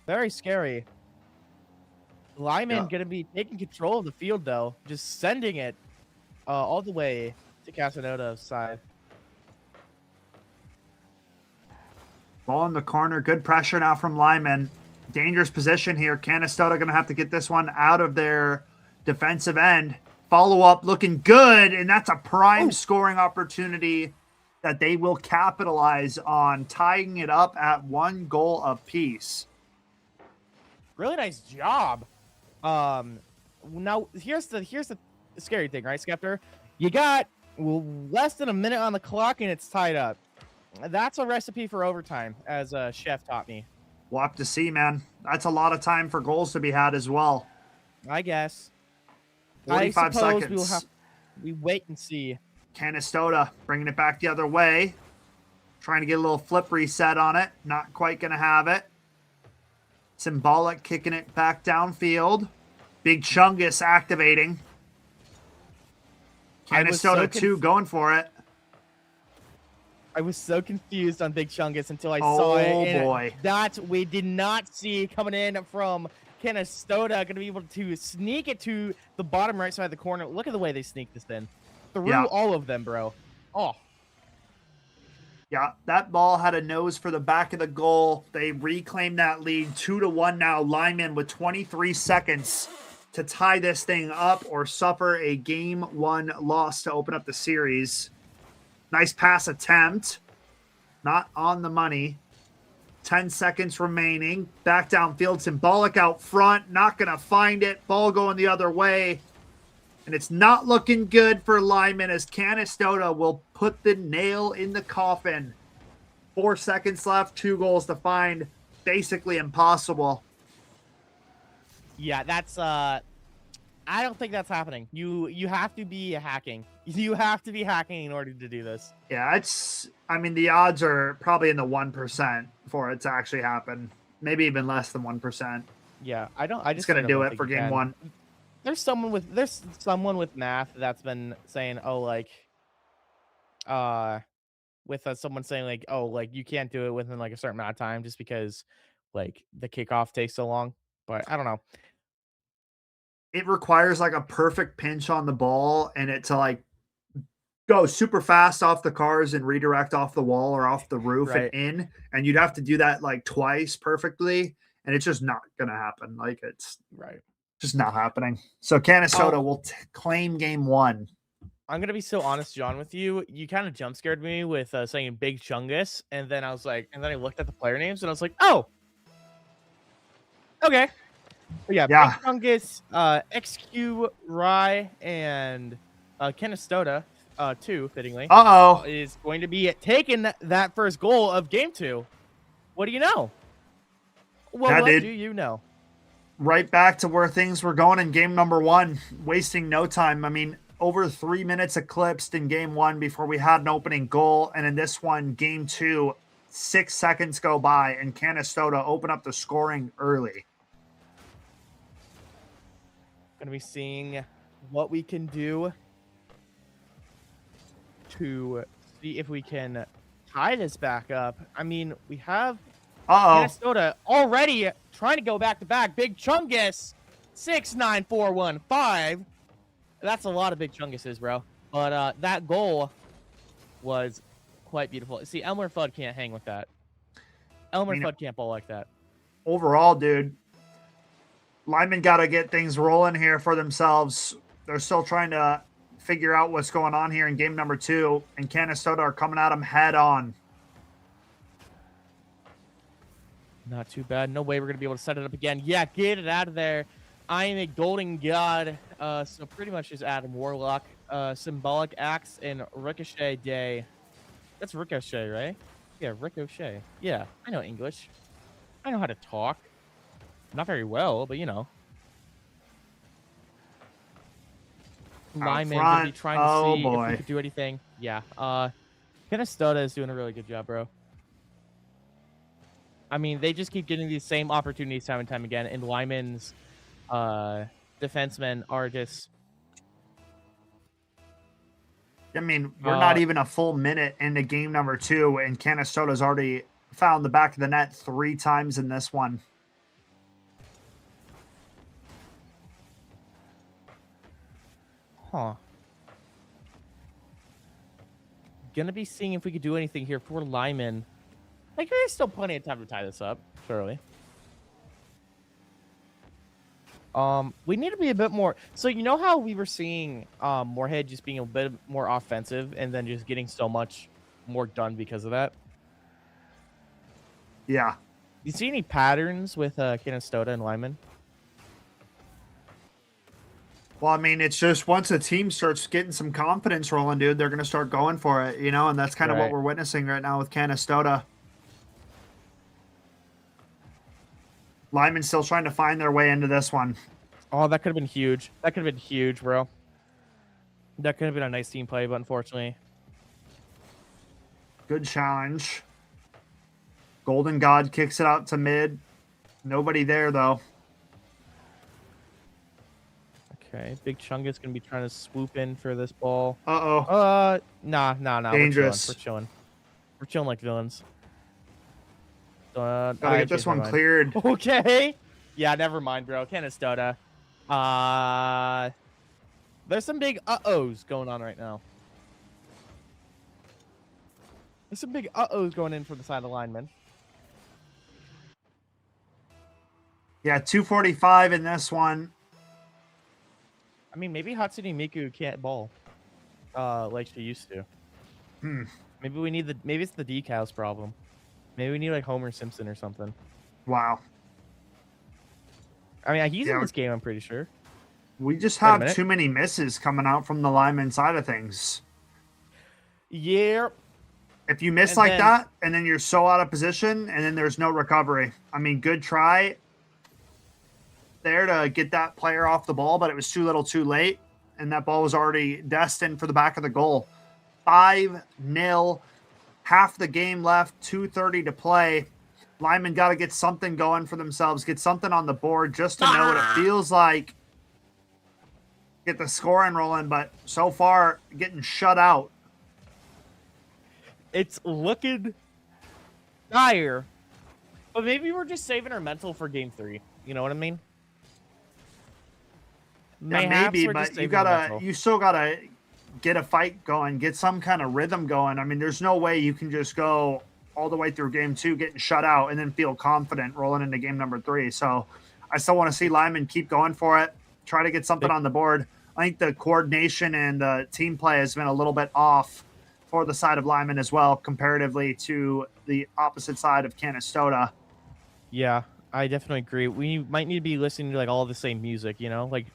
Very scary. Lyman gonna be taking control of the field, though, just sending it all the way to Casanota's side. Ball in the corner. Good pressure now from Lyman. Dangerous position here. Canistota going to have to get this one out of their defensive end. Follow-up looking good, and that's a prime scoring opportunity that they will capitalize on, tying it up at 1 goal apiece. Really nice job. Now here's the scary thing, right, Skeptor? You got less than a minute on the clock, and it's tied up. That's a recipe for overtime, as Chef taught me. We'll have to see, man. That's a lot of time for goals to be had as well. I guess. 45 seconds. We wait and see. Canistota bringing it back the other way. Trying to get a little flip reset on it. Not quite going to have it. Symbolic kicking it back downfield. Big Chungus activating. Canistota, too, going for it. I was so confused on Big Chungus until I saw it. Oh, boy. That we did not see coming in from Canistota. Going to be able to sneak it to the bottom right side of the corner. Look at the way they sneak this in. Through all of them, bro. Oh. Yeah, that ball had a nose for the back of the goal. They reclaimed that lead 2-1 now. Lyman with 23 seconds to tie this thing up or suffer a game 1 loss to open up the series. Nice pass attempt. Not on the money. 10 seconds remaining. Back downfield. Symbolic out front. Not going to find it. Ball going the other way. And it's not looking good for Lyman as Canistota will put the nail in the coffin. 4 seconds left. 2 goals to find. Basically impossible. Yeah, that's... I don't think that's happening. You have to be hacking. You have to be hacking in order to do this. Yeah, I mean, the odds are probably in the 1% for it to actually happen. Maybe even less than 1%. Yeah, I just going to do don't it think for you game can. 1. There's someone with math that's been saying, oh, like, someone saying like, oh, like you can't do it within like a certain amount of time just because like the kickoff takes so long. But I don't know. It requires like a perfect pinch on the ball and it to like go super fast off the cars and redirect off the wall or off the roof and in. And you'd have to do that like twice perfectly. And it's just not going to happen. Like it's just not happening. So Canistota will claim game 1. I'm going to be so honest, John, with you. You kind of jump scared me with saying Big Chungus. And then I was like, and then I looked at the player names and I was like, oh, okay. But yeah, Big Chungus, XQ, Rye, and Canistota, too, fittingly, is going to be taking that first goal of game 2. What do you know? Well, what do you know? Right back to where things were going in game number 1, wasting no time. I mean, over 3 minutes eclipsed in game 1 before we had an opening goal. And in this one, game 2, 6 seconds go by and Canistota open up the scoring early. Going to be seeing what we can do to see if we can tie this back up. I mean, we have Canistota already trying to go back to back. Big Chungus, 6-9-4-1-5. That's a lot of Big Chunguses, bro. But that goal was quite beautiful. See, Elmer Fudd can't hang with that. Elmer Fudd can't ball like that. Overall, dude, Lyman got to get things rolling here for themselves. They're still trying to figure out what's going on here in game number 2, and Canastota are coming at him head on. Not too bad. No way we're going to be able to set it up again. Yeah, get it out of there. I am a golden god. So pretty much just Adam Warlock, Symbolic Axe, and Ricochet Day. That's Ricochet, right? Yeah, Ricochet. Yeah, I know English. I know how to talk. Not very well, but you know. Lyman gonna be trying to see if we could do anything. Yeah. Canastota is doing a really good job, bro. I mean, they just keep getting these same opportunities time and time again, and Lyman's defensemen are just. I mean, we're not even a full minute into game number 2, and Canastota's already found the back of the net 3 times in this one. Huh. Gonna be seeing if we could do anything here for Lyman. Like, there's still plenty of time to tie this up, surely. We need to be a bit more. So you know how we were seeing Moorhead just being a bit more offensive and then just getting so much more done because of that? Yeah. You see any patterns with Canastota and Lyman? Well, I mean, it's just once a team starts getting some confidence rolling, dude, they're going to start going for it, you know, and that's kind of what we're witnessing right now with Canastota. Lyman's still trying to find their way into this one. Oh, that could have been huge. That could have been huge, bro. That could have been a nice team play, but unfortunately. Good challenge. Golden God kicks it out to mid. Nobody there, though. Okay, Big Chungus going to be trying to swoop in for this ball. Uh-oh. Nah. Dangerous. We're chilling. We're chilling like villains. Gotta get this one cleared. Okay. Yeah, never mind, bro. Canastota. There's some big uh-ohs going on right now. There's some big uh-ohs going in for the side of the lineman. Yeah, 245 in this one. I mean, maybe Hatsune Miku can't ball like she used to. Maybe we need maybe it's the decals problem. Maybe we need like Homer Simpson or something. Wow. I mean, he's in this game, I'm pretty sure. We just have too many misses coming out from the lineman side of things. Yeah. If you miss that, and then you're so out of position, and then there's no recovery. I mean, good try there to get that player off the ball, but it was too little too late, and that ball was already destined for the back of the goal. 5-0. Half the game left, 2:30 to play. Lyman got to get something going for themselves, get something on the board just to know what it feels like. Get the scoring rolling, but so far, getting shut out. It's looking dire, but maybe we're just saving our mental for game 3. You know what I mean? Yeah, maybe, but you still gotta get a fight going, get some kind of rhythm going. I mean, there's no way you can just go all the way through game 2, getting shut out, and then feel confident rolling into game number 3. So I still want to see Lyman keep going for it, try to get something on the board. I think the coordination and the team play has been a little bit off for the side of Lyman as well, comparatively to the opposite side of Canastota. Yeah, I definitely agree. We might need to be listening to like all the same music, you know? Like,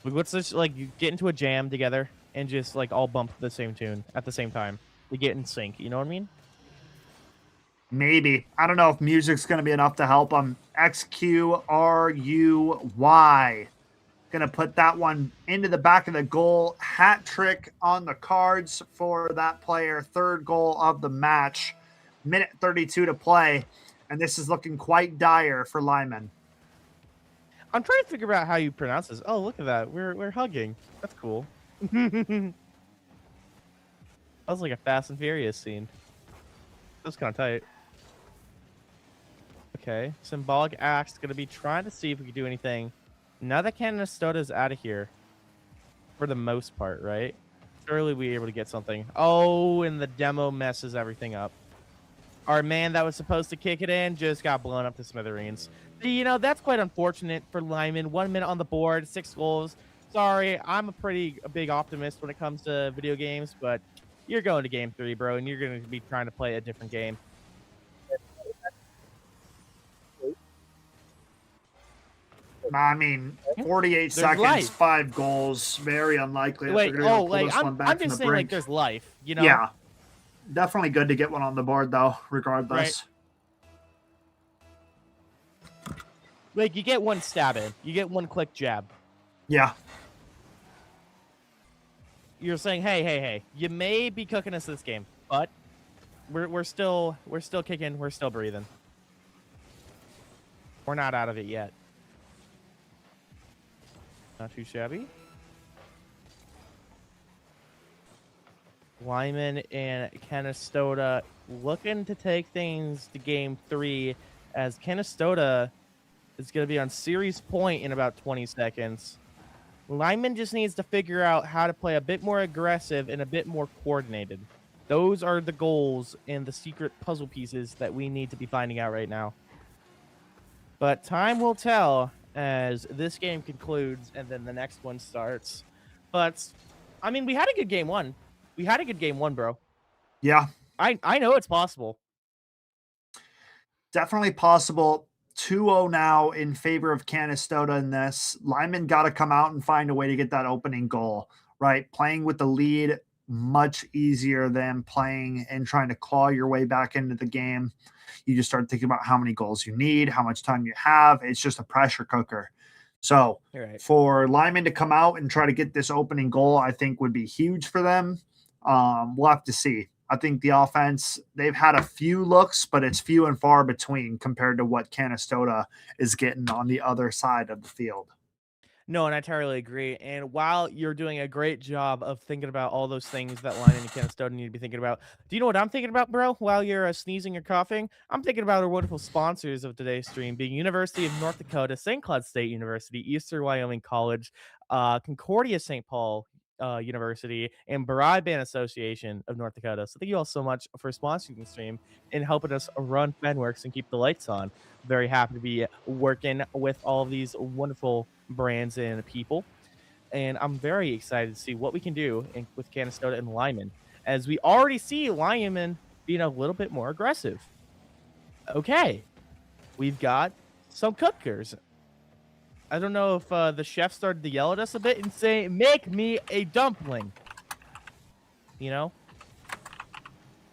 let's just like get into a jam together and just like all bump the same tune at the same time. We get in sync, you know what I mean? Maybe. I don't know if music's going to be enough to help them. XQRUY. Going to put that one into the back of the goal. Hat trick on the cards for that player. 3rd goal of the match. Minute 32 to play. And this is looking quite dire for Lyman. I'm trying to figure out how you pronounce this. Oh, look at that. We're hugging. That's cool. That was like a Fast and Furious scene. That was kind of tight. Okay. Symbolic Axe going to be trying to see if we can do anything. Now that Canastota's out of here, for the most part, right? Surely we're able to get something. Oh, and the demo messes everything up. Our man that was supposed to kick it in just got blown up to smithereens. You know, that's quite unfortunate for Lyman. 1 minute on the board, 6 goals. sorry. I'm a big optimist when it comes to video games, but you're going to game 3, bro, and you're going to be trying to play a different game. I mean, 48 There's seconds, life. 5 goals. Very unlikely that Wait, they're going to oh, pull like this one back I'm from just the saying, like brink. there's life, you know? Yeah, definitely good to get one on the board though, regardless. Like you get one stab in, you get one click jab. Yeah, You're saying, hey, you may be cooking us this game, but we're still kicking, we're still breathing. We're not out of it yet. Not too shabby. Lyman and Canastota looking to take things to game 3 as Canastota is going to be on series point in about 20 seconds. Lyman just needs to figure out how to play a bit more aggressive and a bit more coordinated. Those are the goals and the secret puzzle pieces that we need to be finding out right now. But time will tell as this game concludes and then the next one starts. But, I mean, we had a good game 1. We had a good game 1, bro. yeah, I know it's possible. definitely possible. 2-0 now in favor of Canastota in this. Lyman got to come out and find a way to get that opening goal, right? Playing with the lead, much easier than playing and trying to claw your way back into the game. You just start thinking about how many goals you need, how much time you have. It's just a pressure cooker. So You're right. for Lyman to come out and try to get this opening goal, I think would be huge for them. We'll have to see. I think the offense, they've had a few looks, but it's few and far between compared to what Canastota is getting on the other side of the field. No, and I entirely agree. And while you're doing a great job of thinking about all those things that Lyman and Canastota need to be thinking about, do you know what I'm thinking about, bro? While you're sneezing or coughing, I'm thinking about our wonderful sponsors of today's stream, being University of North Dakota, St. Cloud State University, Eastern Wyoming College, Concordia St. Paul University, and Broadband Association of North Dakota. So thank you all so much for sponsoring the stream and helping us run Fenworks and keep the lights on. Very happy to be working with all of these wonderful brands and people. And I'm very excited to see what we can do with Canastota and Lyman, as we already see Lyman being a little bit more aggressive. Okay, we've got some cookers. I don't know if the chef started to yell at us a bit and say, make me a dumpling. You know?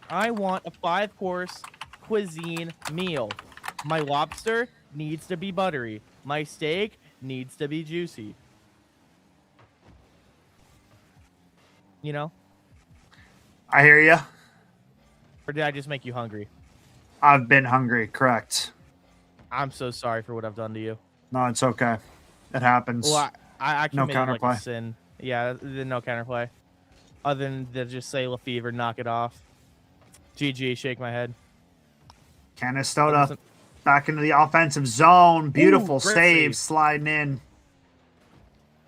I want a 5-course cuisine meal. My lobster needs to be buttery. My steak needs to be juicy. You know? I hear you. Or did I just make you hungry? I've been hungry, correct. I'm so sorry for what I've done to you. No, it's okay. It happens. Well, I No committed like a counterplay. sin. Yeah, no counterplay. Other than to just say Lefevre, knock it off. GG, shake my head. Canastota back into the offensive zone. Beautiful great save, save. sliding in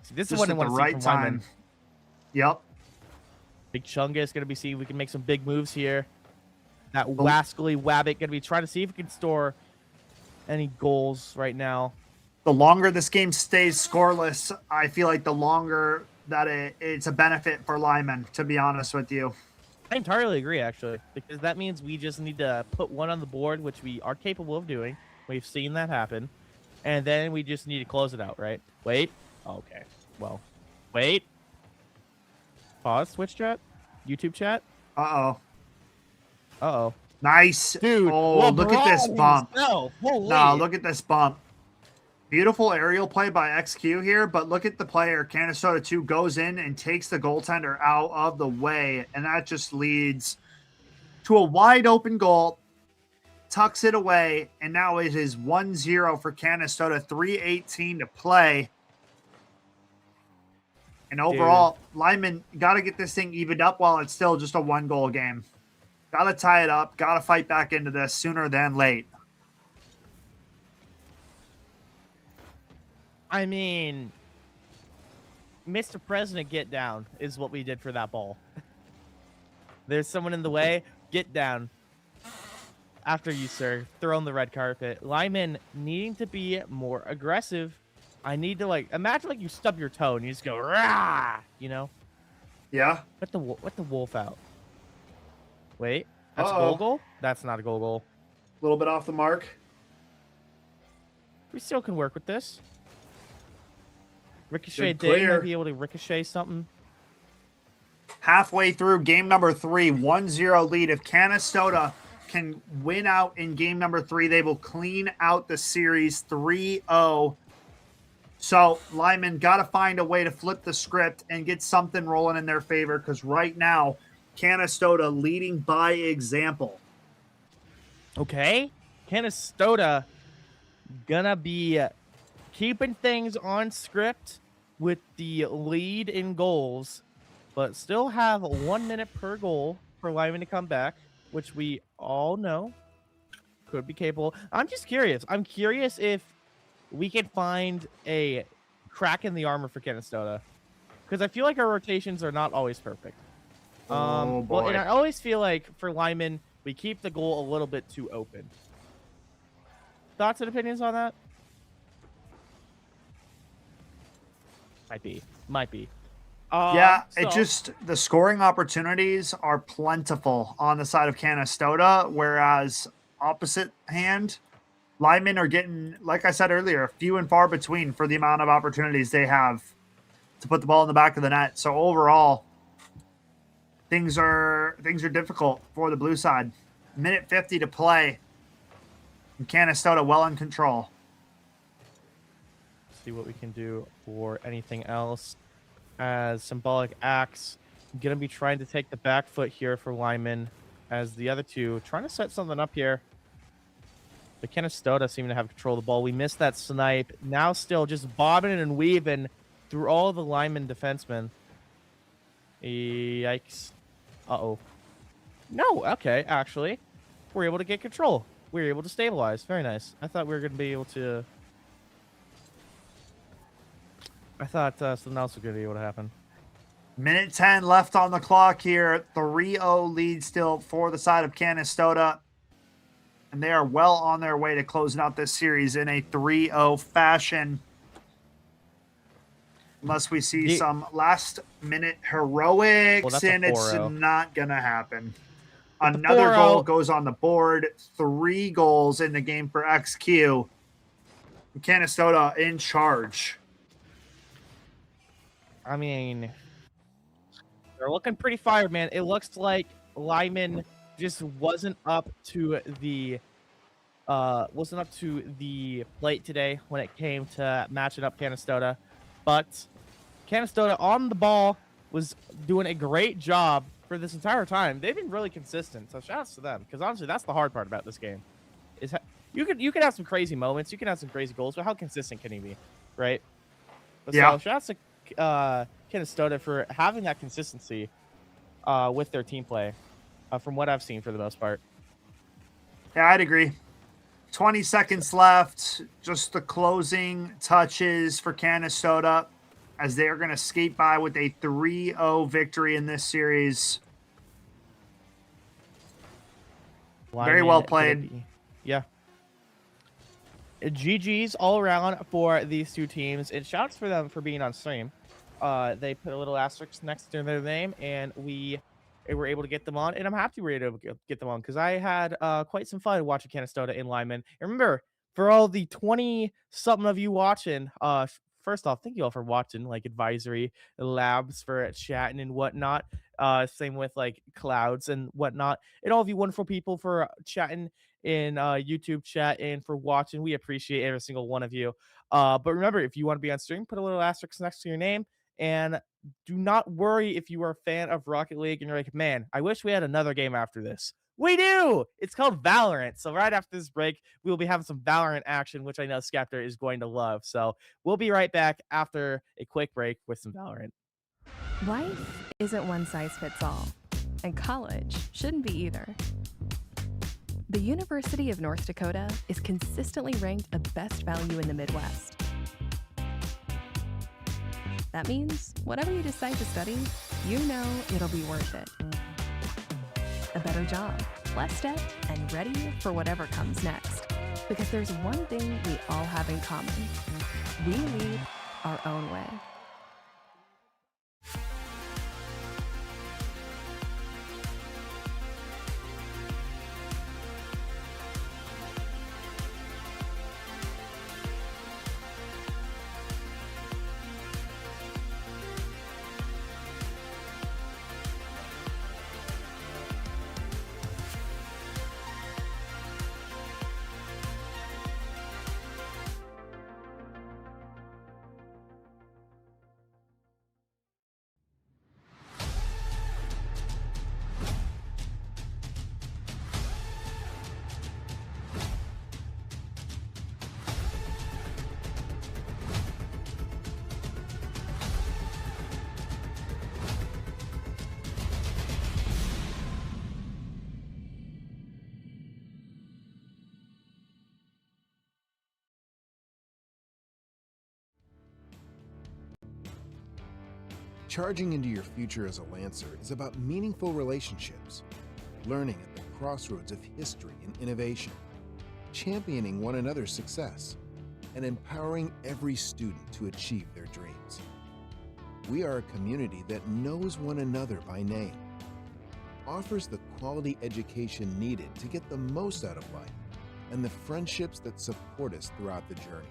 See, this is just what I at want the to see right from time. Lyman. Yep. Big Chunga is going to be seeing if we can make some big moves here. That Wascally Wabbit going to be trying to see if we can store any goals right now. The longer this game stays scoreless, I feel like the longer that it's a benefit for Lyman, to be honest with you. I entirely agree, actually, because that means we just need to put one on the board, which we are capable of doing. We've seen that happen. And then we just need to close it out, right? Wait. Okay. Well, wait. Pause. Twitch chat? YouTube chat? Uh-oh. Uh-oh. Nice. Dude. Oh, look at this bump. No, holy. No, look at this bump. Beautiful aerial play by XQ here, but look at the player. Canastota 2 goes in and takes the goaltender out of the way, and that just leads to a wide open goal, tucks it away, and now it is 1-0 for Canastota, 3:18 to play. And overall, Lyman got to get this thing evened up while it's still just a 1-goal game. Got to tie it up, got to fight back into this sooner than late. I mean, Mr. President, get down is what we did for that ball. There's someone in the way. Get down. After you, sir. Throw on the red carpet. Lyman needing to be more aggressive. I need to like imagine like you stub your toe and you just go rah, you know? Yeah. Let the wolf out. Wait, that's a Uh-oh. goal? That's not a goal. A little bit off the mark. We still can work with this. Ricochet Good Day might clear. be able to ricochet something. Halfway through game number 3, 1-0 lead. If Canastota can win out in game number 3, they will clean out the series 3-0. So Lyman got to find a way to flip the script and get something rolling in their favor, because right now, Canastota leading by example. Okay. Canastota gonna be keeping things on script with the lead in goals, but still have 1 minute per goal for Lyman to come back, which we all know could be capable. I'm just curious. I'm curious if we can find a crack in the armor for Canastota, because I feel like our rotations are not always perfect. Oh, boy. Well, and I always feel like for Lyman, we keep the goal a little bit too open. Thoughts and opinions on that? Might be. Yeah, So, the scoring opportunities are plentiful on the side of Canastota, whereas opposite hand, Lyman are getting, like I said earlier, few and far between for the amount of opportunities they have to put the ball in the back of the net. So overall, things are difficult for the blue side. Minute 50 to play. And Canastota well in control. see what we can do for anything else. As Symbolic Axe gonna be trying to take the back foot here for Lyman, as the other two trying to set something up here. But Canastota seeming to have control of the ball. We missed that snipe. Now still just bobbing and weaving through all the Lyman defensemen. Yikes. Uh-oh. No, okay, actually. We're able to get control. We were able to stabilize. Very nice. I thought we were going to be able to... I thought something else was going to be able to happen. Minute 10 left on the clock here. 3-0 lead still for the side of Canastota. And they are well on their way to closing out this series in a 3-0 fashion. Unless we see some last-minute heroics, Well, and it's 4-0. not going to happen. With the Another 4-0 goal goes on the board. 3 goals in the game for XQ. Canastota in charge. I mean, they're looking pretty fired, man. It looks like Lyman just wasn't up to the plate today when it came to matching up Canastota. But Canastota on the ball was doing a great job for this entire time. They've been really consistent, so shout outs to them, because honestly, that's the hard part about this game. Is you could have some crazy moments, you can have some crazy goals, but how consistent can he be, right? But Yeah. So shout outs to Canastota for having that consistency with their team play, from what I've seen for the most part. Yeah, I'd agree. 20 seconds left. Just the closing touches for Canastota as they are going to skate by with a 3-0 victory in this series. Very well played. Yeah. GG's all around for these two teams, and shouts for them for being on stream. They put a little asterisk next to their name, and we were able to get them on, and I'm happy we were able to get them on, because I had quite some fun watching Canastota in Lyman. And remember, for all the 20-something of you watching, first off, thank you all for watching, like Advisory, Labs for chatting and whatnot. Same with like Clouds and whatnot, and all of you wonderful people for chatting in YouTube chat and for watching. We appreciate every single one of you. But remember, if you want to be on stream, put a little asterisk next to your name. And do not worry if you are a fan of Rocket League and you're like, man, I wish we had another game after this. We do! It's called Valorant. So right after this break, we will be having some Valorant action, which I know Skeptor is going to love. So we'll be right back after a quick break with some Valorant. Life isn't one size fits all, and college shouldn't be either. The University of North Dakota is consistently ranked the best value in the Midwest. That means whatever you decide to study, you know it'll be worth it. A better job, less debt, and ready for whatever comes next. Because there's one thing we all have in common: We lead our own way. Charging into your future as a Lancer is about meaningful relationships, learning at the crossroads of history and innovation, championing one another's success, and empowering every student to achieve their dreams. We are a community that knows one another by name, offers the quality education needed to get the most out of life, and the friendships that support us throughout the journey.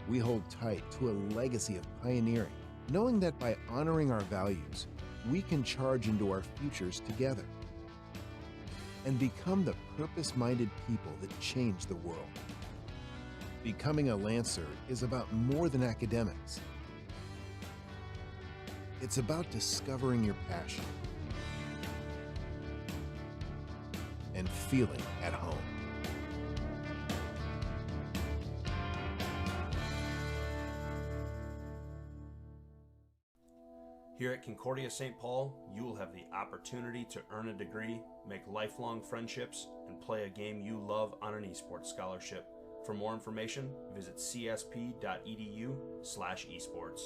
We hold tight to a legacy of pioneering, knowing that by honoring our values, we can charge into our futures together and become the purpose-minded people that change the world. Becoming a Lancer is about more than academics. It's about discovering your passion and feeling at home. Here at Concordia St. Paul, you will have the opportunity to earn a degree, make lifelong friendships, and play a game you love on an esports scholarship. For more information, visit csp.edu/esports.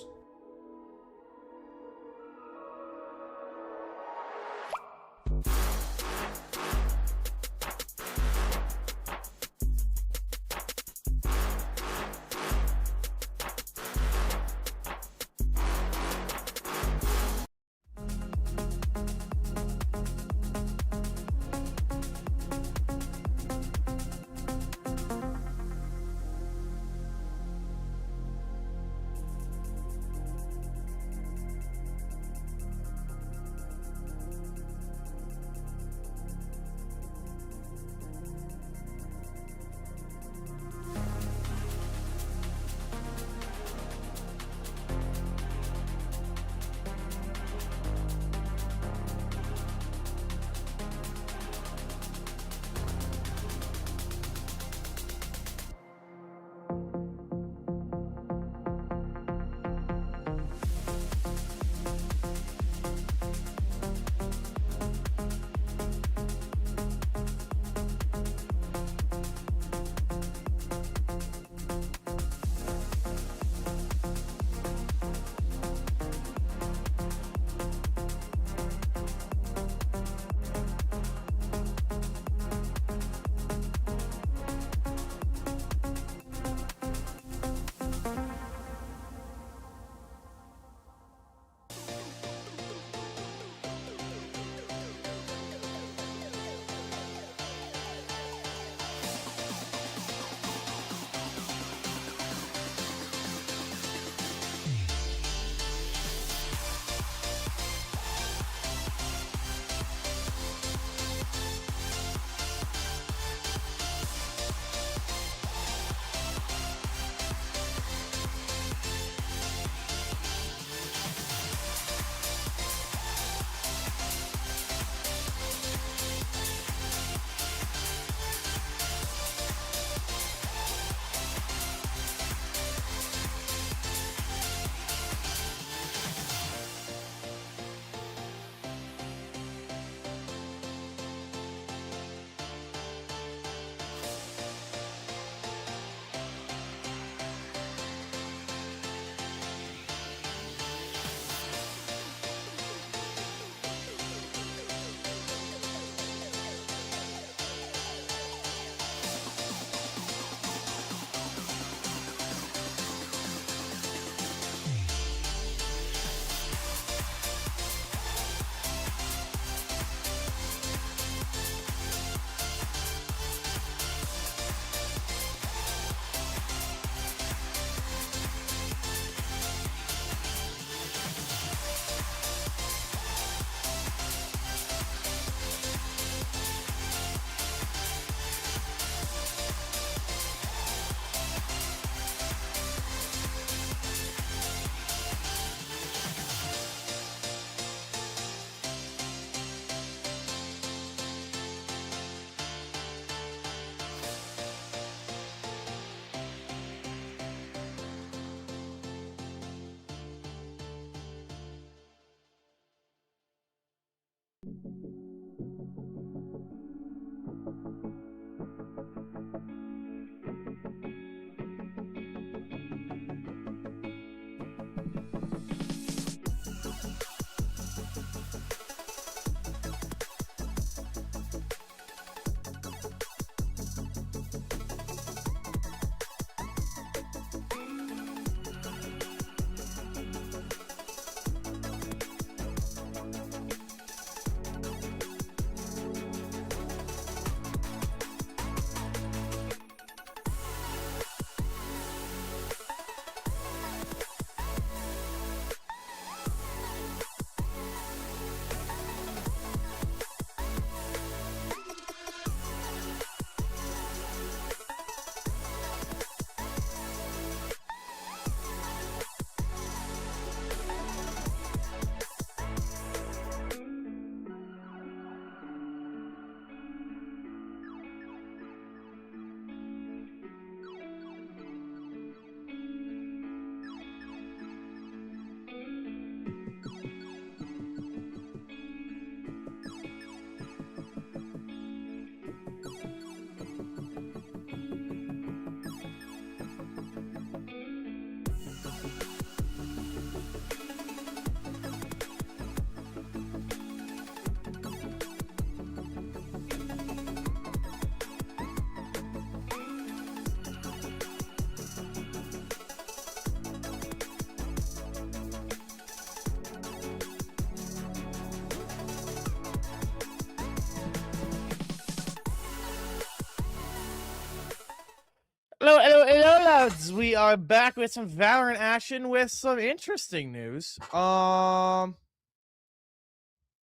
Hello, lads. We are back with some Valorant action with some interesting news.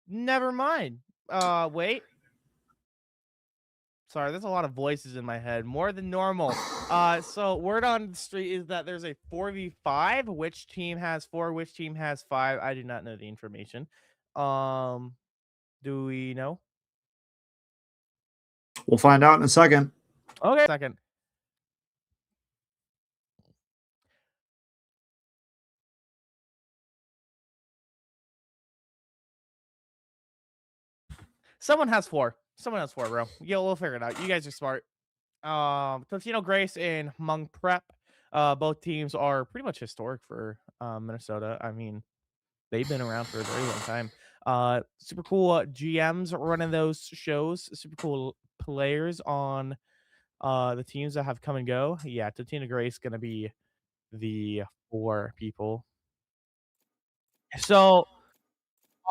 Never mind. Wait. Sorry, there's a lot of voices in my head, more than normal. So word on the street is that there's a 4v5. Which team has 4? Which team has 5? I do not know the information. Do we know? We'll find out in a second. Okay, second. Someone has 4. Someone has 4, bro. Yeah, we'll figure it out. You guys are smart. Totino Grace and Hmong Prep. Both teams are pretty much historic for Minnesota. I mean, they've been around for a very long time. Super cool GMs running those shows. Super cool players on the teams that have come and go. Yeah, Totino Grace gonna be the 4 people. So,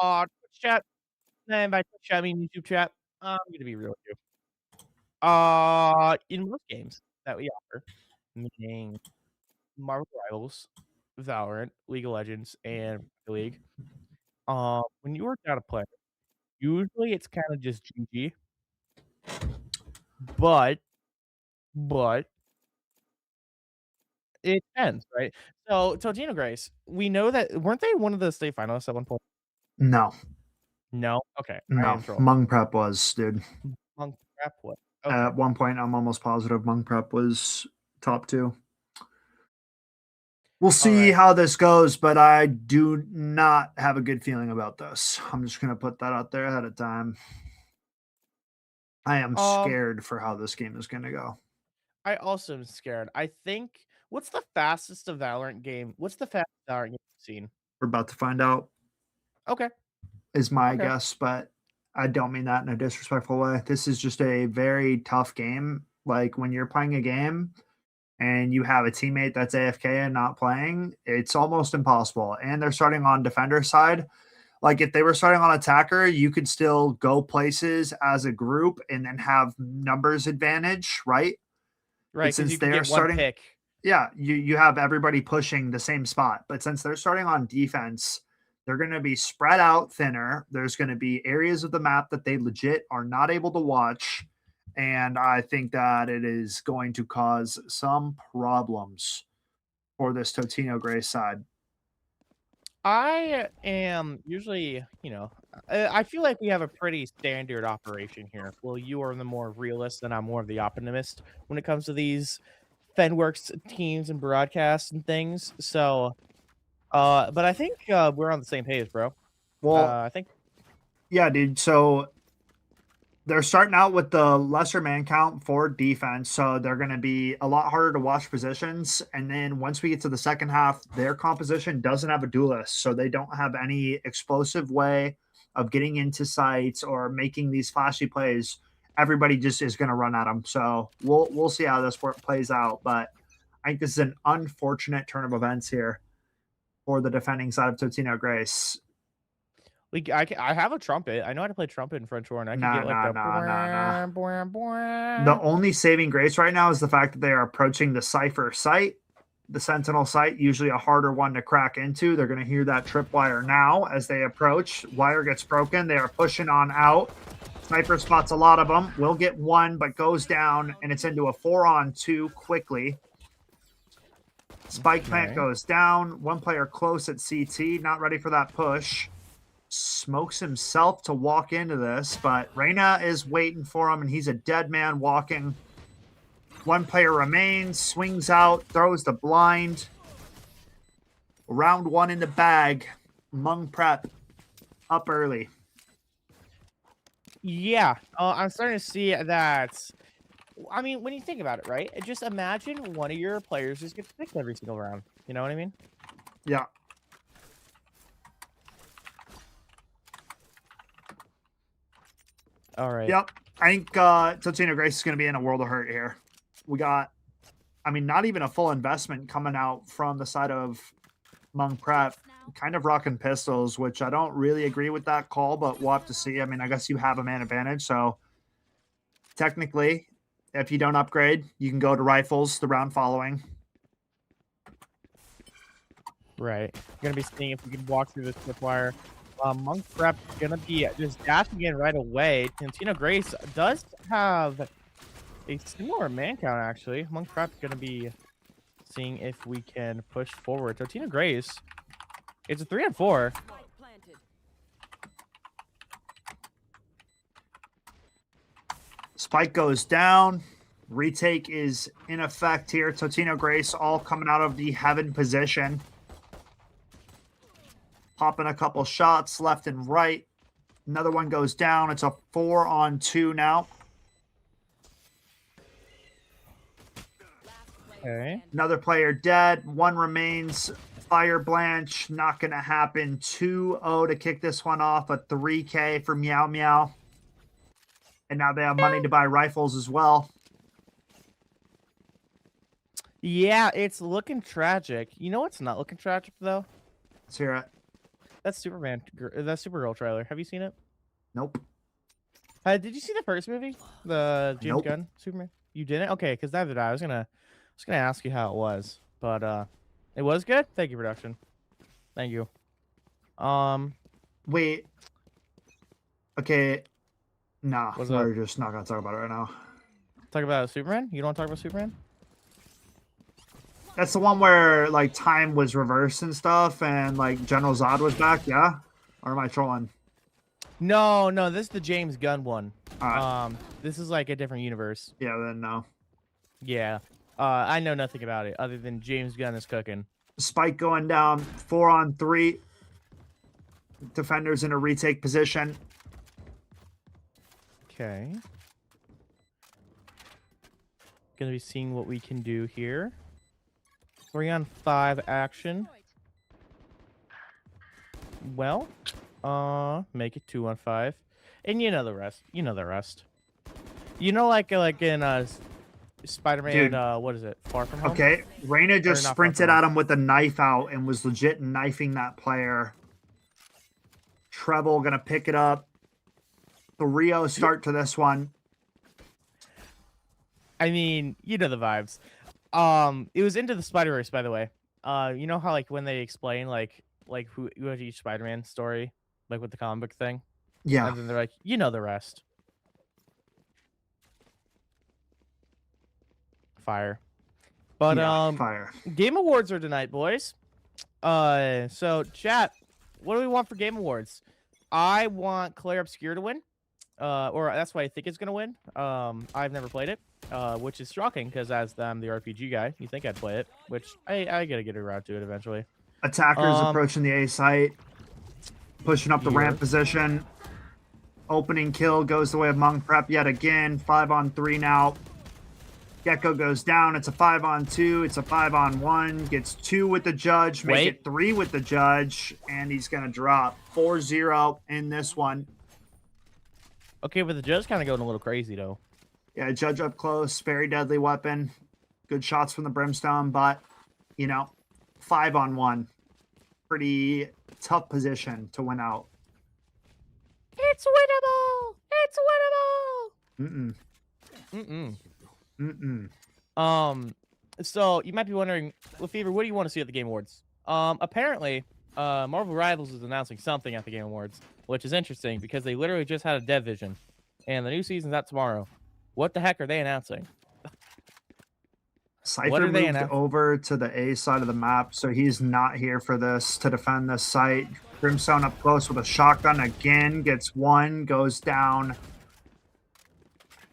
Twitch chat, and by Twitch chat I mean YouTube chat. I'm gonna be real with you. In most games that we offer, meaning Marvel Rivals, Valorant, League of Legends, and League. When you are down a player, usually it's kind of just GG. But it depends, right? So Totino Grace, we know that weren't they one of the state finalists at one point? No, No? Okay. I no. am trolling. Hmong Prep was, dude. Monk Prep what? Okay. At one point, I'm almost positive Hmong Prep was top 2. We'll see right. how this goes, but I do not have a good feeling about this. I'm just gonna put that out there ahead of time. I am scared for how this game is gonna go. I also am scared. I think what's the fastest Valorant game? What's the fastest Valorant game you've seen? We're about to find out, Okay. is my Okay. guess, but I don't mean that in a disrespectful way. This is just a very tough game. Like when you're playing a game and you have a teammate that's AFK and not playing, it's almost impossible. And they're starting on defender side. Like if they were starting on attacker, you could still go places as a group and then have numbers advantage, right? Right, But because since you can they're get one starting, pick. yeah, you have everybody pushing the same spot. But since they're starting on defense, they're going to be spread out thinner. There's going to be areas of the map that they legit are not able to watch. And I think that it is going to cause some problems for this Totino Gray side. I am usually, I feel like we have a pretty standard operation here. Well, you are the more realist, and I'm more of the optimist when it comes to these Fenworks teams and broadcasts and things. So, but I think we're on the same page, bro. Well, I think yeah, dude. So they're starting out with the lesser man count for defense, so they're going to be a lot harder to watch positions. And then once we get to the second half, their composition doesn't have a duelist, so they don't have any explosive way of getting into sites or making these flashy plays. Everybody just is going to run at them. So we'll see how this plays out. But I think this is an unfortunate turn of events here for the defending side of Totino Grace. I have a trumpet. I know how to play trumpet in French horn. I can get like the The only saving grace right now is the fact that they are approaching the Cypher site, the Sentinel site, usually a harder one to crack into. They're going to hear that tripwire now as they approach. Wire gets broken. They are pushing on out. Sniper spots a lot of them. Will get one, but goes down, and it's into a 4-on-2 quickly. Spike plant goes down. One player close at CT, not ready for that push. Smokes himself to walk into this, but Reyna is waiting for him, and he's a dead man walking. One player remains, swings out, throws the blind. Round 1 in the bag. Hmong Prep up early. Yeah, I'm starting to see that. I mean, when you think about it, right? Just imagine one of your players just gets picked every single round. You know what I mean? Yeah. All right. Yep. I think Totino Grace is going to be in a world of hurt here. We got, I mean, not even a full investment coming out from the side of Hmong Prep. Kind of rocking pistols, which I don't really agree with that call, but we'll have to see. I mean, I guess you have a man advantage, so technically If you don't upgrade, you can go to rifles the round following. Right. We're gonna be seeing if we can walk through this tripwire. Monk Prep gonna be just dashing in right away. Tantino Grace does have a similar man count actually. Monk Prep gonna be seeing if we can push forward. Tantino Grace, it's a 3-4. Spike goes down. Retake is in effect here. Totino Grace all coming out of the heaven position. Popping a couple shots left and right. Another one goes down. It's a 4-on-2 now. Okay. Another player dead. One remains. Fire Blanche. Not going to happen. 2-0 to kick this one off. A 3K for Meow Meow. And now they have money to buy rifles as well. Yeah, it's looking tragic. You know what's not looking tragic though? Let's hear it. That's Superman. That Supergirl trailer. Have you seen it? Nope. Did you see the first movie, the James Nope. Gunn Superman? You didn't? Okay, because neither did I. I was gonna ask you how it was, but it was good. Thank you, production. Thank you. Wait. Okay. Nah, What's we're just not gonna talk about it right now. Talk about Superman. You don't want to talk about Superman? That's the one where like time was reversed and stuff, and like General Zod was back. Yeah, or am I trolling? No, this is the James Gunn one. All right. This is like a different universe. Yeah, then no. Yeah. I know nothing about it other than James Gunn is cooking. Spike going down. 4-on-3. Defenders in a retake position. Okay. Gonna be seeing what we can do here. 3-on-5 action. Well, make it 2-on-5, and you know the rest. You know the rest. You know, like in Spider-Man. Dude. What is it? Far From Home. Okay, Reyna just not far sprinted from at him with a knife out and was legit knifing that player. Treble gonna pick it up. The Rio start to this one. I mean, you know the vibes. It was Into the Spider-Verse, by the way. You know how like when they explain like who each Spider-Man story, like with the comic book thing, Yeah, and then they're like, you know the rest. Fire. But yeah, fire. Game Awards are tonight, boys. So chat, what do we want for Game Awards? I want Claire Obscure to win. Or that's what I think it's gonna win. I've never played it, which is shocking because as I'm the RPG guy, you think I'd play it, which I gotta get around to it eventually. Attackers approaching the A site, pushing up the Yeah. ramp position. Opening kill goes the way of Monk Prep yet again. 5-on-3 now. Gecko goes down. It's a 5-on-2. It's a 5-on-1. Gets 2 with the judge. Make Wait. it 3 with the judge. And he's going to drop 4-0 in this one. Okay, but the judge kind of going a little crazy though. Yeah, judge up close. Very deadly weapon. Good shots from the Brimstone. But, you know, 5-on-1. Pretty tough position to win out. It's winnable. It's winnable. So you might be wondering, Lefevre, what do you want to see at the Game Awards? Apparently, Marvel Rivals is announcing something at the Game Awards, which is interesting because they literally just had a dev vision, and the new season's out tomorrow. What the heck are they announcing? Cypher moved over to the A side of the map, so he's not here for this to defend this site. Brimstone up close with a shotgun again, gets 1, goes down.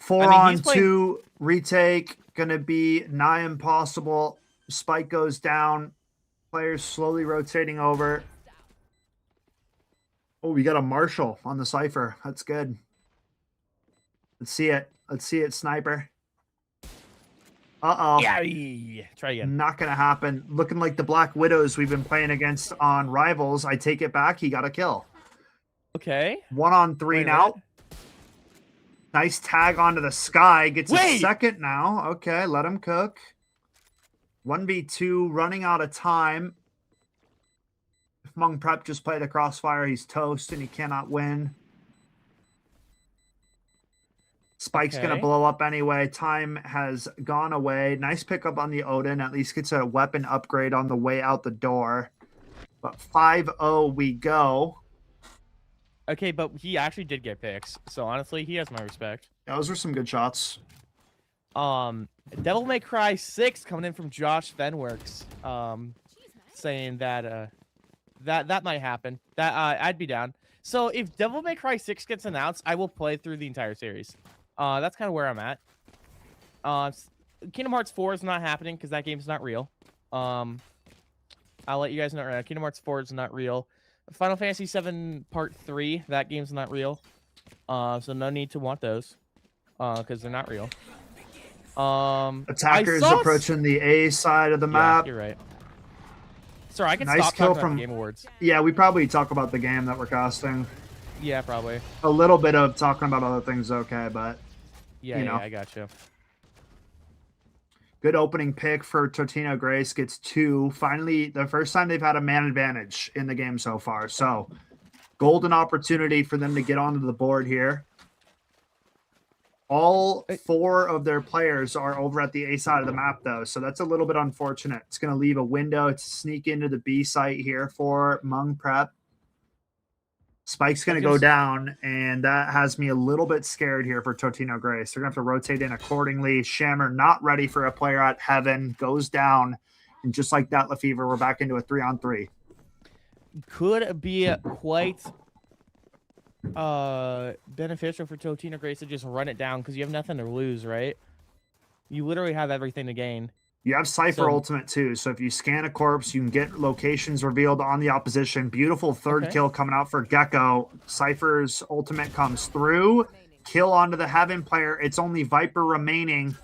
4-on-2 retake, gonna be nigh impossible. Spike goes down. Players slowly rotating over. Oh, we got a Marshall on the Cypher. That's good. Let's see it. Let's see it, Sniper. Uh-oh. Yeah, try again. Not going to happen. Looking like the Black Widows we've been playing against on Rivals. I take it back. He got a kill. Okay. 1-on-3 now. Nice tag onto the Sky. Gets a second now. Okay, let him cook. 1v2, running out of time. If Hmong Prep just played the Crossfire, he's toast and he cannot win. Spike's going to Okay. blow up anyway. Time has gone away. Nice pickup on the Odin. At least gets a weapon upgrade on the way out the door. But 5-0 we go. Okay, but he actually did get picks. So honestly, he has my respect. Those were some good shots. Devil May Cry 6 coming in from Josh Fenworks. Saying that that might happen. That I'd be down. So if Devil May Cry 6 gets announced, I will play through the entire series. That's kind of where I'm at. Kingdom Hearts 4 is not happening because that game's not real. I'll let you guys know right now. Kingdom Hearts 4 is not real. Final Fantasy 7 Part 3, that game's not real. So no need to want those. Because they're not real. Attackers approaching the A side of the map. You're right. Sorry, I can Nice stop kill talking about from the Game Awards. Yeah, we probably talk about the game that we're casting. Yeah, probably. A little bit of talking about other things, okay, but Yeah, you yeah, know. I got you. Good opening pick for Totino Grace. Gets 2. Finally, the first time they've had a man advantage in the game so far. So, golden opportunity for them to get onto the board here. All 4 of their players are over at the A side of the map, though, so that's a little bit unfortunate. It's going to leave a window to sneak into the B site here for Hmong Prep. Spike's going to go down, and that has me a little bit scared here for Totino Grace. They're going to have to rotate in accordingly. Shammer not ready for a player at Heaven, goes down, and just like that, Lefevre, we're back into a 3-on-3. Could be quite beneficial for Totino Grace to just run it down because you have nothing to lose, right? You literally have everything to gain. You have Cypher Ultimate too, so if you scan a corpse, you can get locations revealed on the opposition. Beautiful third kill coming out for Gecko. Cypher's Ultimate comes through. Kill onto the Heaven player. It's only Viper remaining.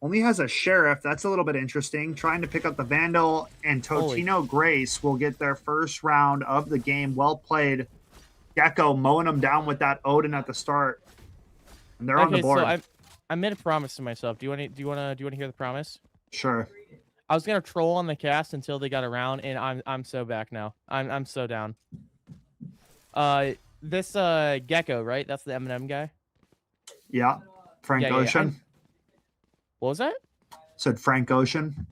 Only has a Sheriff. That's a little bit interesting. Trying to pick up the Vandal, and Totino Grace will get their first round of the game. Well played. Gecko mowing them down with that Odin at the start. And they're on the board. So I made a promise to myself. Do you want to hear the promise? Sure. I was gonna troll on the cast until they got around, and I'm so back now. I'm so down. This Gecko, right? That's the Eminem guy. Yeah. Frank Ocean. What was that? Said Frank Ocean.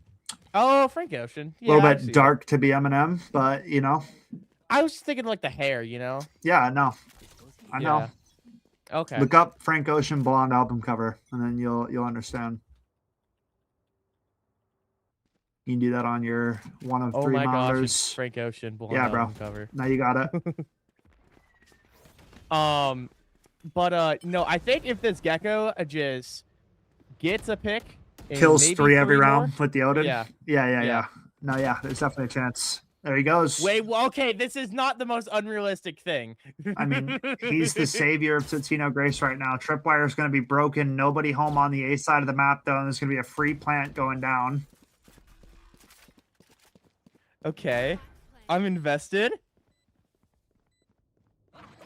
Oh, Frank Ocean. Yeah, a little bit dark to be Eminem, but you know. I was thinking like the hair, you know. Yeah, I know. I know. Okay. Look up Frank Ocean blonde album cover, and then you'll understand. You can do that on your one of 3 monitors. Gosh, it's Frank Ocean blonde album cover. Now you got it. But no, I think if this Gecko just gets a pick, kills 3 every round more, with the Odin. Yeah. No, yeah, there's definitely a chance. There he goes. Wait, okay, this is not the most unrealistic thing. I mean, he's the savior of Totino Grace right now. Tripwire is going to be broken. Nobody home on the A side of the map, though, and there's going to be a free plant going down. Okay, I'm invested.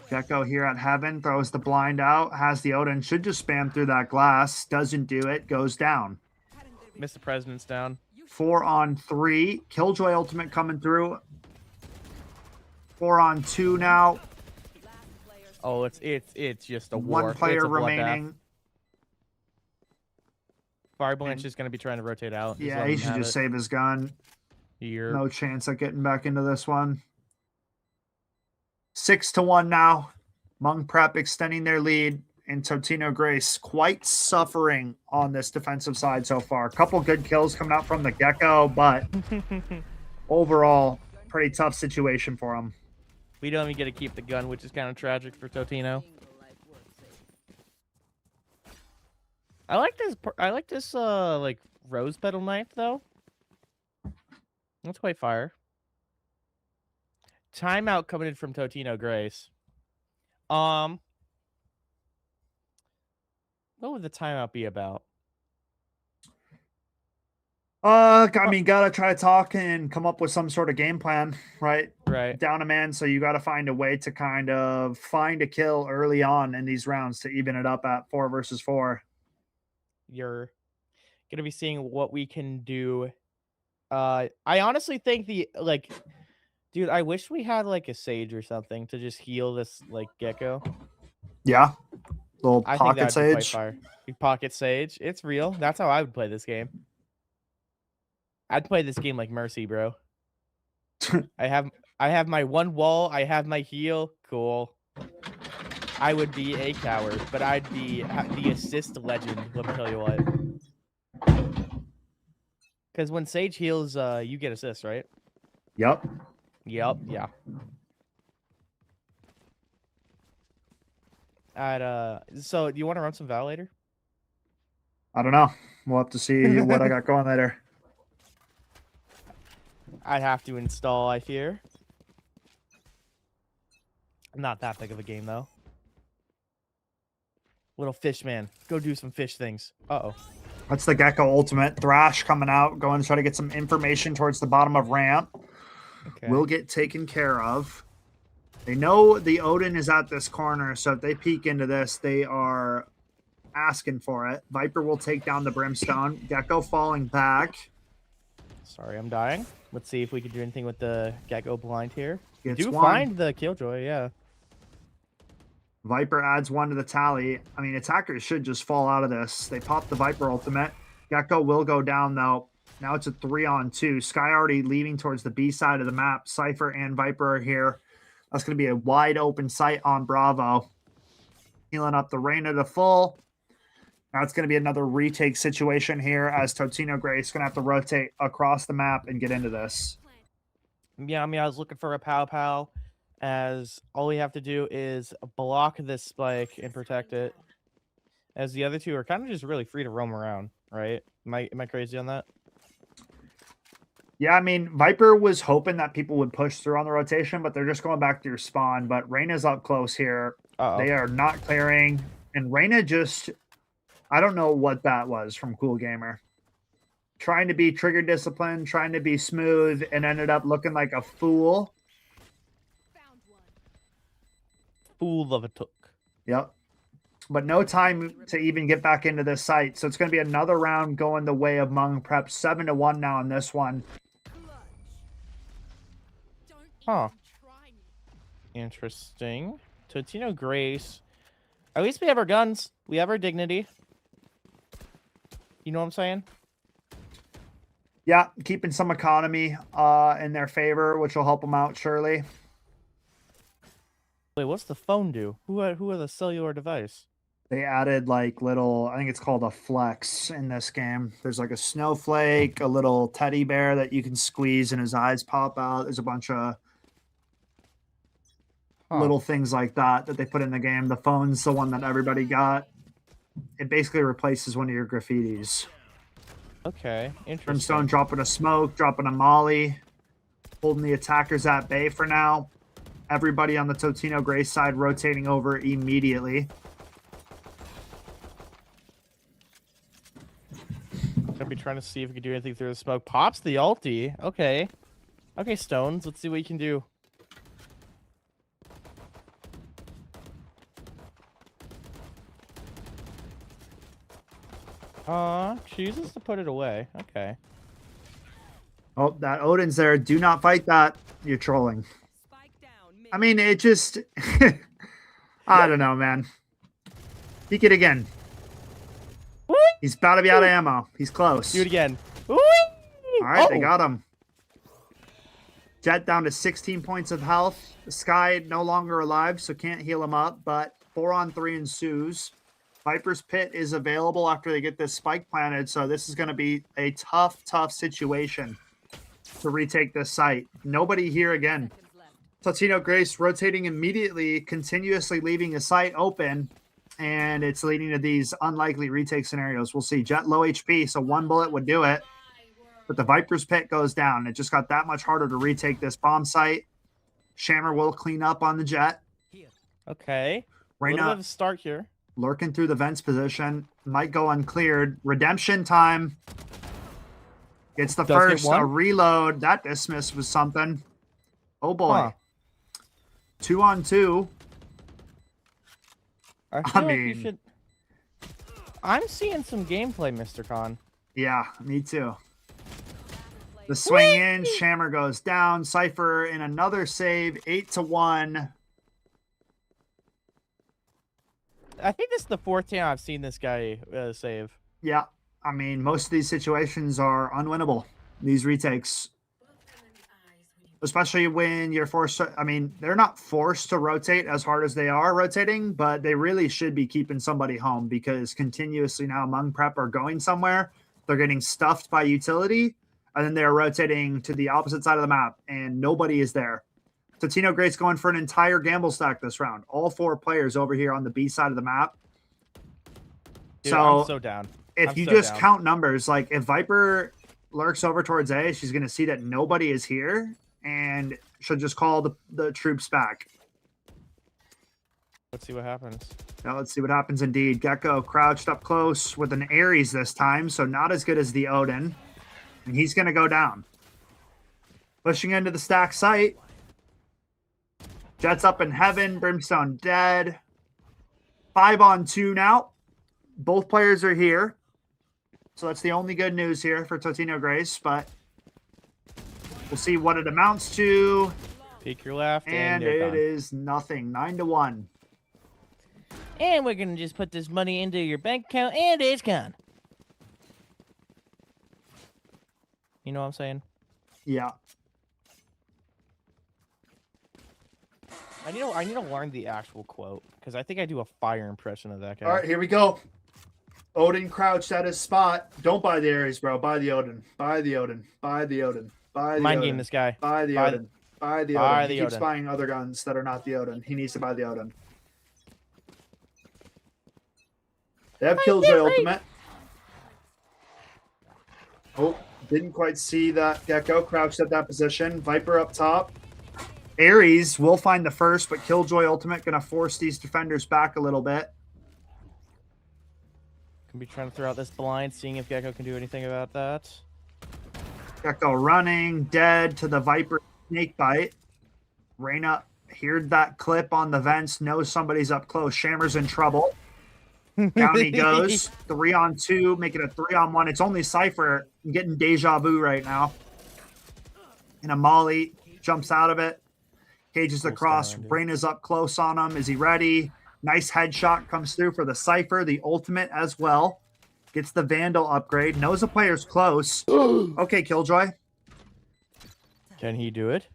Gecko here at Heaven throws the blind out, has the Odin, should just spam through that glass, doesn't do it, goes down. Mr. President's down. 4-on-3, Killjoy Ultimate coming through. 4-on-2 now. Oh, it's just a war. 1 player remaining. Fireblanche is going to be trying to rotate out. Yeah, he should just save his gun. Here. No chance of getting back into this one. 6-1 now. Hmong Prep extending their lead, and Totino Grace quite suffering on this defensive side so far. A couple good kills coming out from the Gecko, but overall, pretty tough situation for him. We don't even get to keep the gun, which is kind of tragic for Totino. I like this like rose petal knife though. That's quite fire. Timeout coming in from Totino Grace. What would the timeout be about? I mean, gotta try to talk and come up with some sort of game plan, right? Right. Down a man, so you gotta find a way to kind of find a kill early on in these rounds to even it up at 4 versus 4. You're gonna be seeing what we can do. I honestly think dude, I wish we had like a sage or something to just heal this like Gecko. Yeah. Little I think pocket that would be quite sage. fire. You pocket sage. It's real. That's how I would play this game. I'd play this game like Mercy, bro. I have my one wall. I have my heal. Cool. I would be a coward, but I'd be the assist legend. Let me tell you what. Because when Sage heals, you get assists, right? Yep. Yep. Yeah. So do you want to run some Val later? I don't know. We'll have to see what I got going later. I'd have to install, I fear. Not that big of a game, though. Little fish man. Go do some fish things. Uh-oh. That's the Gecko ultimate. Thrash coming out, going to try to get some information towards the bottom of ramp. Okay. Will get taken care of. They know the Odin is at this corner, so if they peek into this, they are asking for it. Viper will take down the Brimstone. Gecko falling back. Sorry, I'm dying. Let's see if we can do anything with the Gecko blind here. Gets Do one. find the Killjoy, yeah. Viper adds one to the tally. I mean, attackers should just fall out of this. They pop the Viper ultimate. Gecko will go down, though. Now it's a 3-on-2. Sky already leaving towards the B side of the map. Cypher and Viper are here. That's going to be a wide open sight on Bravo. Healing up the Reyna to full. Now it's going to be another retake situation here as Totino Grace going to have to rotate across the map and get into this. Yeah, I mean, I was looking for a pow, as all we have to do is block this spike and protect it. As the other two are kind of just really free to roam around, right? Am I crazy on that? Yeah, I mean, Viper was hoping that people would push through on the rotation, but they're just going back to your spawn. But Reyna's up close here. Uh-oh. They are not clearing. And Reyna just, I don't know what that was from Cool Gamer. Trying to be trigger disciplined, trying to be smooth, and ended up looking like a fool. Fool of a took. Yep. But no time to even get back into this site. So it's going to be another round going the way of Hmong Prep. 7-1 now on this one. Huh. Interesting. Totino Grace. At least we have our guns. We have our dignity. You know what I'm saying? Yeah, keeping some economy in their favor, which will help them out surely. Wait, what's the phone do? Who had the cellular device? They added like little, I think it's called a flex in this game. There's like a snowflake, a little teddy bear that you can squeeze and his eyes pop out. There's a bunch of little things like that they put in the game. The phone's the one that everybody got. It basically replaces one of your graffitis. Okay, interesting. Brimstone dropping a smoke, dropping a molly, holding the attackers at bay for now. Everybody on the Totino Grace side rotating over immediately. Gonna be trying to see if we can do anything through the smoke. Pops the ulti. Okay. Okay, Stones. Let's see what you can do. Chooses to put it away. Okay. Oh, that Odin's there. Do not fight that. You're trolling. I mean, it just... I don't know, man. Peek it again. Whee! He's about to be out of ammo. He's close. Do it again. Whee! All right, they Oh! got him. Jet down to 16 points of health. Sky no longer alive, so can't heal him up, but 4-on-3 ensues. Viper's Pit is available after they get this spike planted, so this is going to be a tough, tough situation to retake this site. Nobody here again. Totino Grace rotating immediately, continuously leaving the site open, and it's leading to these unlikely retake scenarios. We'll see. Jet low HP, so one bullet would do it. But the Viper's Pit goes down. It just got that much harder to retake this bomb site. Shammer will clean up on the Jet. Okay. A little bit Reyna of a start here. lurking through the vents position. Might go uncleared. Redemption time. It's the Does get first. one. A reload. That dismiss was something. Oh, boy. Huh. 2-on-2. I feel like you mean- should... I'm seeing some gameplay, Mr. Khan. Yeah, me too. The swing in. Shammer goes down. Cypher in another save. 8-1. I think this is the 4th time I've seen this guy save. Yeah. I mean, most of these situations are unwinnable. These retakes. Especially when you're forced to, I mean, they're not forced to rotate as hard as they are rotating, but they really should be keeping somebody home because continuously now Hmong Prep are going somewhere. They're getting stuffed by utility, and then they're rotating to the opposite side of the map, and nobody is there. Totino Great's going for an entire gamble stack this round. All 4 players over here on the B side of the map. Dude, I'm so down. If you just count numbers, like if Viper lurks over towards A, she's going to see that nobody is here, and she'll just call the troops back. Let's see what happens. Now let's see what happens indeed. Gecko crouched up close with an Ares this time, so not as good as the Odin. And he's going to go down. Pushing into the stack site. Jets up in heaven. Brimstone dead. 5-on-2 now. Both players are here. So that's the only good news here for Totino Grace, but we'll see what it amounts to. Peek your left, and it is nothing. 9-1. And we're going to just put this money into your bank account, and it's gone. You know what I'm saying? Yeah. I need to learn the actual quote, because I think I do a fire impression of that guy. All right, here we go. Odin crouched at his spot. Don't buy the Ares, bro. Buy the Odin. Buy the Odin. Buy the Odin. Buy the Mind Odin. game this guy. Buy the Odin. Buy the Odin. He keeps buying other guns that are not the Odin. He needs to buy the Odin. They have Killjoy ultimate. Oh, didn't quite see that. Gecko crouched at that position. Viper up top. Ares will find the first, but Killjoy ultimate going to force these defenders back a little bit. Can be trying to throw out this blind, seeing if Gecko can do anything about that. Gecko running, dead to the Viper snake bite. Reyna heard that clip on the vents, knows somebody's up close. Shammer's in trouble. Down he goes. 3-on-2, making a 3-on-1. It's only Cypher. I'm getting deja vu right now. And a Molly jumps out of it. Cages across. Reyna's up close on him. Is he ready? Nice headshot comes through for the Cypher. The ultimate as well. Gets the Vandal upgrade. Knows the player's close. Okay, Killjoy. Can he do it?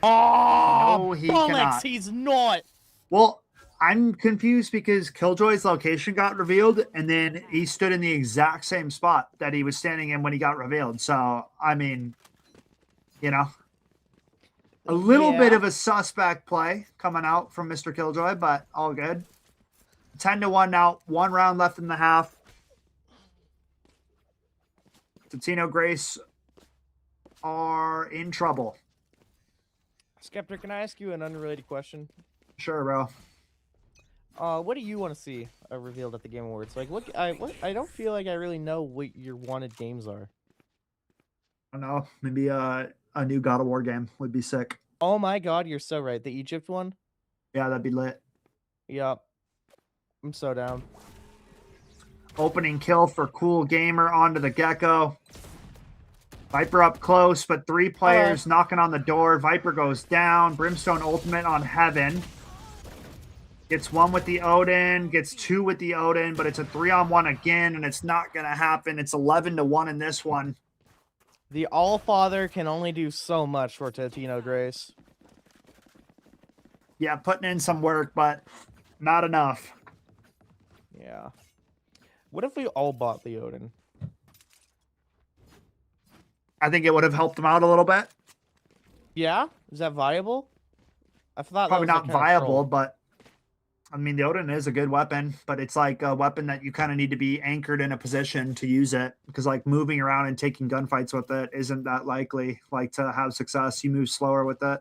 Oh, no, he cannot. He's not. Well, I'm confused because Killjoy's location got revealed, and then he stood in the exact same spot that he was standing in when he got revealed. So, I mean, you know, a little bit of a suspect play coming out from Mr. Killjoy, but all good. 10-1 now. 1 round left in the half. Totino Grace are in trouble. Skeptic, can I ask you an unrelated question? Sure, bro. What do you want to see revealed at the Game Awards? Like, I don't feel like I really know what your wanted games are. I don't know. Maybe a new God of War game would be sick. Oh my God, you're so right. The Egypt one? Yeah, that'd be lit. Yup. I'm so down. Opening kill for Cool Gamer onto the Gecko. Viper up close, but 3 players knocking on the door. Viper goes down. Brimstone ultimate on Heaven. Gets 1 with the Odin, gets 2 with the Odin, but it's a 3-on-1 again, and it's not going to happen. It's 11-1 in this one. The All-Father can only do so much for Totino Grace. Yeah, putting in some work, but not enough. Yeah. What if we all bought the Odin? I think it would have helped him out a little bit. Yeah? Is that viable? I thought probably that was not viable, but I mean, the Odin is a good weapon, but it's like a weapon that you kind of need to be anchored in a position to use it, because like moving around and taking gunfights with it isn't that likely like to have success. You move slower with it.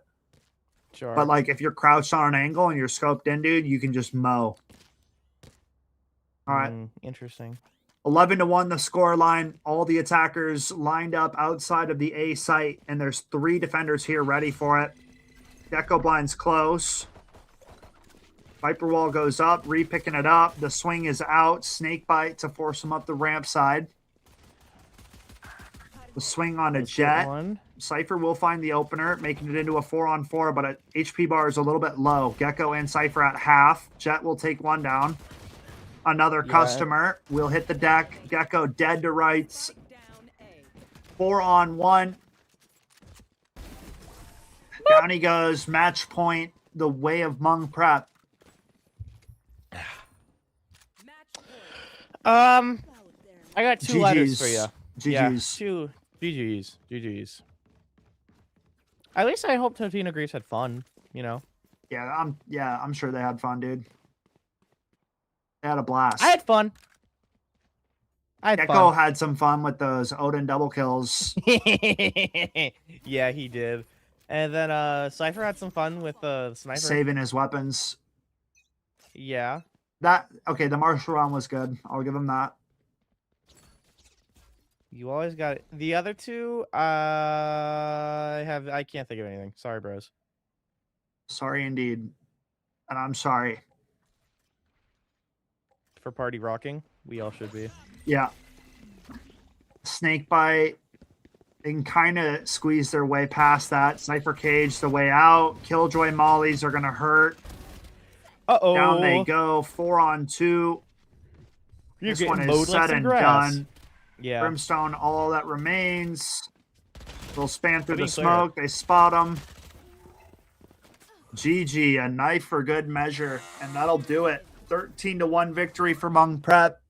Sure. But like if you're crouched on an angle and you're scoped in, dude, you can just mow. All right. Interesting. 11-1 the score line. All the attackers lined up outside of the A site, and there's 3 defenders here ready for it. Gecko blind's close. Viper wall goes up, re-picking it up. The swing is out. Snake bite to force him up the ramp side. The swing on a Jet. Cypher will find the opener, making it into a 4-on-4, but HP bar is a little bit low. Gecko and Cypher at half. Jet will take one down. Another customer will hit the deck. Gecko dead to rights. 4-on-1. Down he goes. Match point. The way of Hmong Prep. I got two letters for GGs. you. GGs. Yeah, two GGs. At least I hope Totino Grease had fun, you know. Yeah, I'm sure they had fun, dude. They had a blast. I had fun. Gecko had some fun with those Odin double kills. Yeah, he did. And then Cypher had some fun with the sniper. Saving his weapons. Yeah. Okay, the martial round was good. I'll give him that. You always got it. The other two, I can't think of anything. Sorry, bros. Sorry indeed. And I'm sorry. For party rocking, we all should be. Yeah. Snakebite. They can kind of squeeze their way past that. Cypher Cage the way out. Killjoy mollies are gonna hurt. Uh-oh. Down they go. 4-on-2. You're This one getting is mowed like said some and grass. done. Yeah. Brimstone, all that remains. They'll span through the Pretty clear. smoke. They spot them. GG, a knife for good measure. And that'll do it. 13-1 victory for Hmong Prep.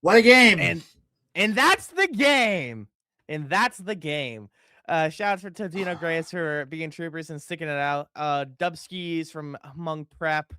What a game. And that's the game. Shout out for Totino Grace for being troopers and sticking it out. Dubskis from Hmong Prep.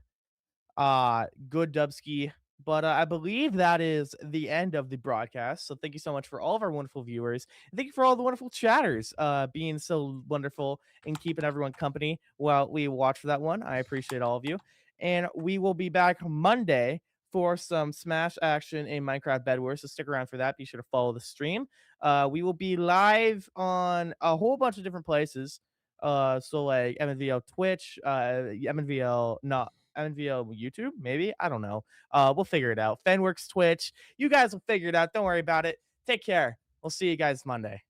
Good Dubski. But I believe that is the end of the broadcast. So thank you so much for all of our wonderful viewers. Thank you for all the wonderful chatters being so wonderful and keeping everyone company while we watch for that one. I appreciate all of you. And we will be back Monday for some Smash action in Minecraft Bed Wars. So stick around for that. Be sure to follow the stream. We will be live on a whole bunch of different places. So like MNVL Twitch, MNVL YouTube, maybe. I don't know. We'll figure it out. Fenworks Twitch. You guys will figure it out. Don't worry about it. Take care. We'll see you guys Monday.